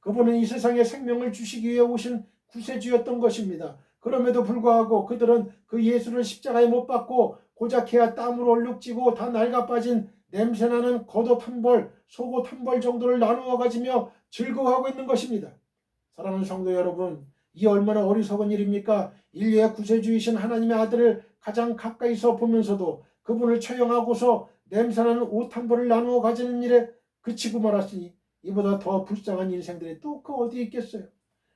그분은 이 세상에 생명을 주시기 위해 오신 구세주였던 것입니다. 그럼에도 불구하고 그들은 그 예수를 십자가에 못 박고 고작 해야 땀으로 얼룩지고 다 낡아 빠진 냄새나는 겉옷 한 벌, 속옷 한 벌 정도를 나누어 가지며 즐거워하고 있는 것입니다. 사랑하는 성도 여러분, 이 얼마나 어리석은 일입니까? 인류의 구세주이신 하나님의 아들을 가장 가까이서 보면서도 그분을 처형하고서 냄새나는 옷 한 벌을 나누어 가지는 일에 그치고 말았으니 이보다 더 불쌍한 인생들이 또 그 어디에 있겠어요?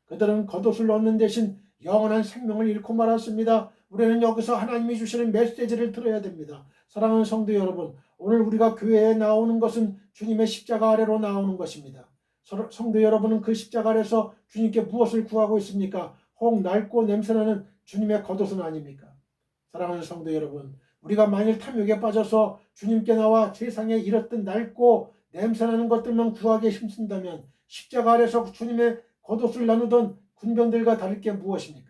그들은 겉옷을 얻는 대신 영원한 생명을 잃고 말았습니다. 우리는 여기서 하나님이 주시는 메시지를 들어야 됩니다. 사랑하는 성도 여러분, 오늘 우리가 교회에 나오는 것은 주님의 십자가 아래로 나오는 것입니다. 성도 여러분은 그 십자가 아래서 주님께 무엇을 구하고 있습니까? 혹 낡고 냄새나는 주님의 겉옷은 아닙니까? 사랑하는 성도 여러분, 우리가 만일 탐욕에 빠져서 주님께 나와 세상에 잃었던 낡고 냄새나는 것들만 구하기에 힘쓴다면 십자가 아래서 주님의 겉옷을 나누던 군병들과 다를 게 무엇입니까?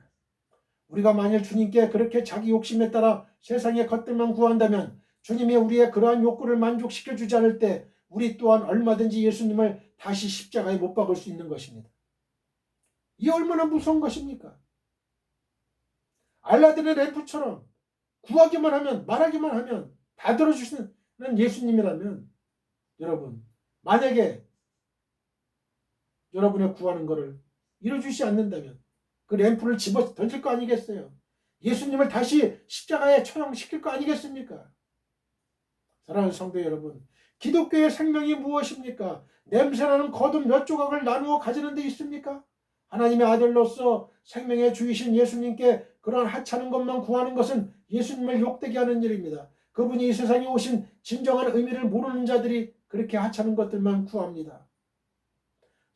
우리가 만일 주님께 그렇게 자기 욕심에 따라 세상의 것들만 구한다면 주님이 우리의 그러한 욕구를 만족시켜 주지 않을 때 우리 또한 얼마든지 예수님을 다시 십자가에 못 박을 수 있는 것입니다. 이 얼마나 무서운 것입니까? 알라딘의 램프처럼 구하기만 하면, 말하기만 하면 다 들어주시는 예수님이라면, 여러분, 만약에 여러분의 구하는 것을 이루어주시지 않는다면 그 램프를 집어 던질 거 아니겠어요? 예수님을 다시 십자가에 처형시킬 거 아니겠습니까? 사랑하는 성도 여러분, 기독교의 생명이 무엇입니까? 냄새나는 겉옷 몇 조각을 나누어 가지는 데 있습니까? 하나님의 아들로서 생명의 주이신 예수님께 그러한 하찮은 것만 구하는 것은 예수님을 욕되게 하는 일입니다. 그분이 이 세상에 오신 진정한 의미를 모르는 자들이 그렇게 하찮은 것들만 구합니다.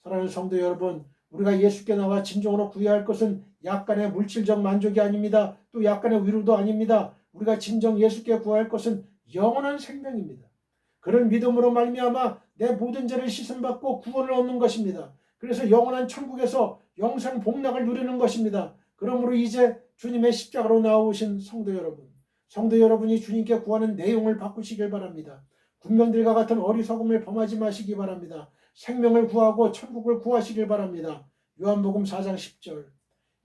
사랑하는 성도 여러분, 우리가 예수께 나와 진정으로 구해야 할 것은 약간의 물질적 만족이 아닙니다. 또 약간의 위로도 아닙니다. 우리가 진정 예수께 구할 것은 영원한 생명입니다. 그런 믿음으로 말미암아 내 모든 죄를 씻음받고 구원을 얻는 것입니다. 그래서 영원한 천국에서 영생 복락을 누리는 것입니다. 그러므로 이제 주님의 십자가로 나오신 성도 여러분이 주님께 구하는 내용을 바꾸시길 바랍니다. 군병들과 같은 어리석음을 범하지 마시기 바랍니다. 생명을 구하고 천국을 구하시길 바랍니다. 요한복음 4장 10절,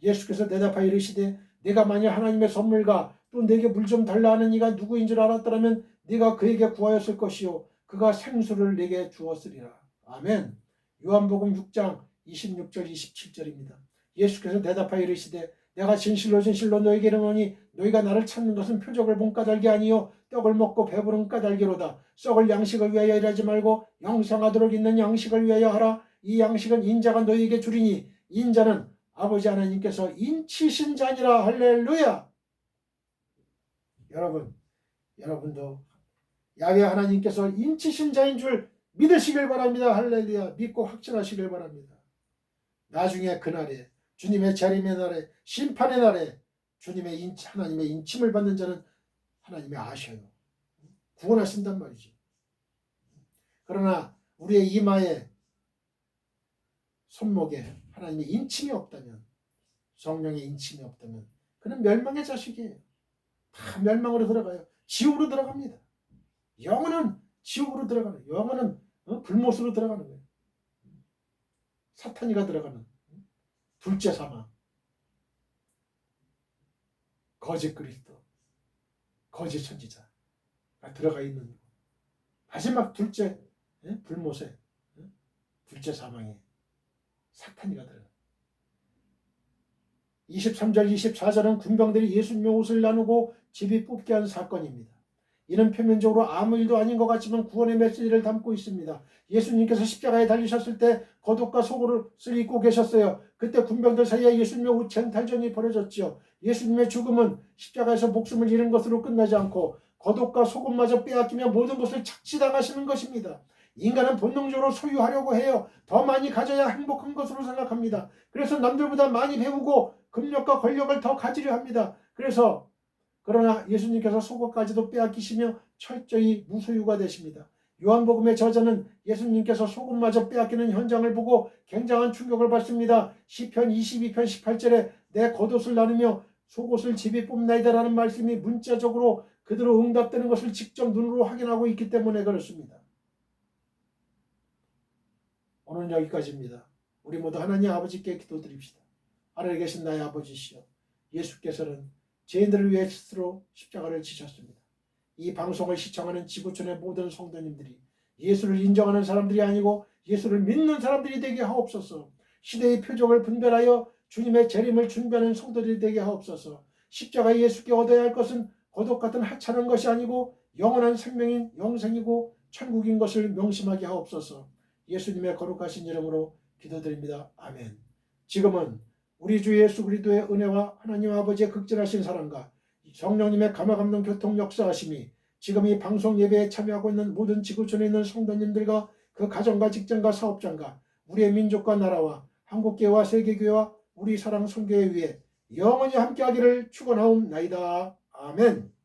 예수께서 대답하여 이르시되 내가 만일 하나님의 선물과 또 내게 물 좀 달라 하는 이가 누구인 줄 알았더라면 네가 그에게 구하였을 것이요 그가 생수를 내게 주었으리라. 아멘. 요한복음 6장 26절 27절입니다. 예수께서 대답하여 이르시되 내가 진실로 진실로 너에게 이르노니 너희가 나를 찾는 것은 표적을 본 까닭이 아니요 떡을 먹고 배부른 까닭이로다. 썩을 양식을 위하여 일하지 말고 영생하도록 있는 양식을 위하여 하라. 이 양식은 인자가 너희에게 주리니 인자는 아버지 하나님께서 인치신 자니라. 할렐루야. 여러분도 야훼 하나님께서 인치신 자인 줄 믿으시길 바랍니다. 할렐루야. 믿고 확증하시길 바랍니다. 나중에 그날에 주님의 재림의 날에 심판의 날에 하나님의 인침을 받는 자는 하나님이 아셔요. 구원하신단 말이죠. 그러나 우리의 이마에 손목에 하나님의 인침이 없다면, 성령의 인침이 없다면 그는 멸망의 자식이에요. 다 멸망으로 들어가요. 지옥으로 들어갑니다. 영혼은 지옥으로 들어가는, 영혼은 불못으로 들어가는 거예요. 사탄이가 들어가는 둘째 사망, 거짓 그리스도, 거짓 선지자가 들어가 있는 마지막 둘째 불못에 둘째 사망에 사탄이가 들어가. 23절 24절은 군병들이 예수님의 옷을 나누고 집이 뽑게 한 사건입니다. 이는 표면적으로 아무 일도 아닌 것 같지만 구원의 메시지를 담고 있습니다. 예수님께서 십자가에 달리셨을 때 겉옷과 속옷을 입고 계셨어요. 그때 군병들 사이에 예수님의 우체한 탈전이 벌어졌지요. 예수님의 죽음은 십자가에서 목숨을 잃은 것으로 끝나지 않고 겉옷과 속옷마저 빼앗기며 모든 것을 착취당하시는 것입니다. 인간은 본능적으로 소유하려고 해요. 더 많이 가져야 행복한 것으로 생각합니다. 그래서 남들보다 많이 배우고 금력과 권력을 더 가지려 합니다. 그러나 예수님께서 속옷까지도 빼앗기시며 철저히 무소유가 되십니다. 요한복음의 저자는 예수님께서 속옷마저 빼앗기는 현장을 보고 굉장한 충격을 받습니다. 시편 22편 18절에 내 겉옷을 나누며 속옷을 집이 뽑나이다라는 말씀이 문자적으로 그대로 응답되는 것을 직접 눈으로 확인하고 있기 때문에 그렇습니다. 오늘 여기까지입니다. 우리 모두 하나님 아버지께 기도드립시다. 하늘에 계신 나의 아버지시여, 예수께서는 죄인들을 위해 스스로 십자가를 지셨습니다. 이 방송을 시청하는 지구촌의 모든 성도님들이 예수를 인정하는 사람들이 아니고 예수를 믿는 사람들이 되게 하옵소서. 시대의 표적을 분별하여 주님의 재림을 준비하는 성도들이 되게 하옵소서. 십자가 예수께 얻어야 할 것은 겉옷 같은 하찮은 것이 아니고 영원한 생명인 영생이고 천국인 것을 명심하게 하옵소서. 예수님의 거룩하신 이름으로 기도드립니다. 아멘. 지금은 우리 주 예수 그리스도의 은혜와 하나님 아버지의 극진하신 사랑과 성령님의 감화감동 교통 역사하심이 지금 이 방송 예배에 참여하고 있는 모든 지구촌에 있는 성도님들과 그 가정과 직장과 사업장과 우리의 민족과 나라와 한국교회와 세계교회와 우리 사랑 성교회 위에 영원히 함께하기를 축원하옵나이다. 아멘.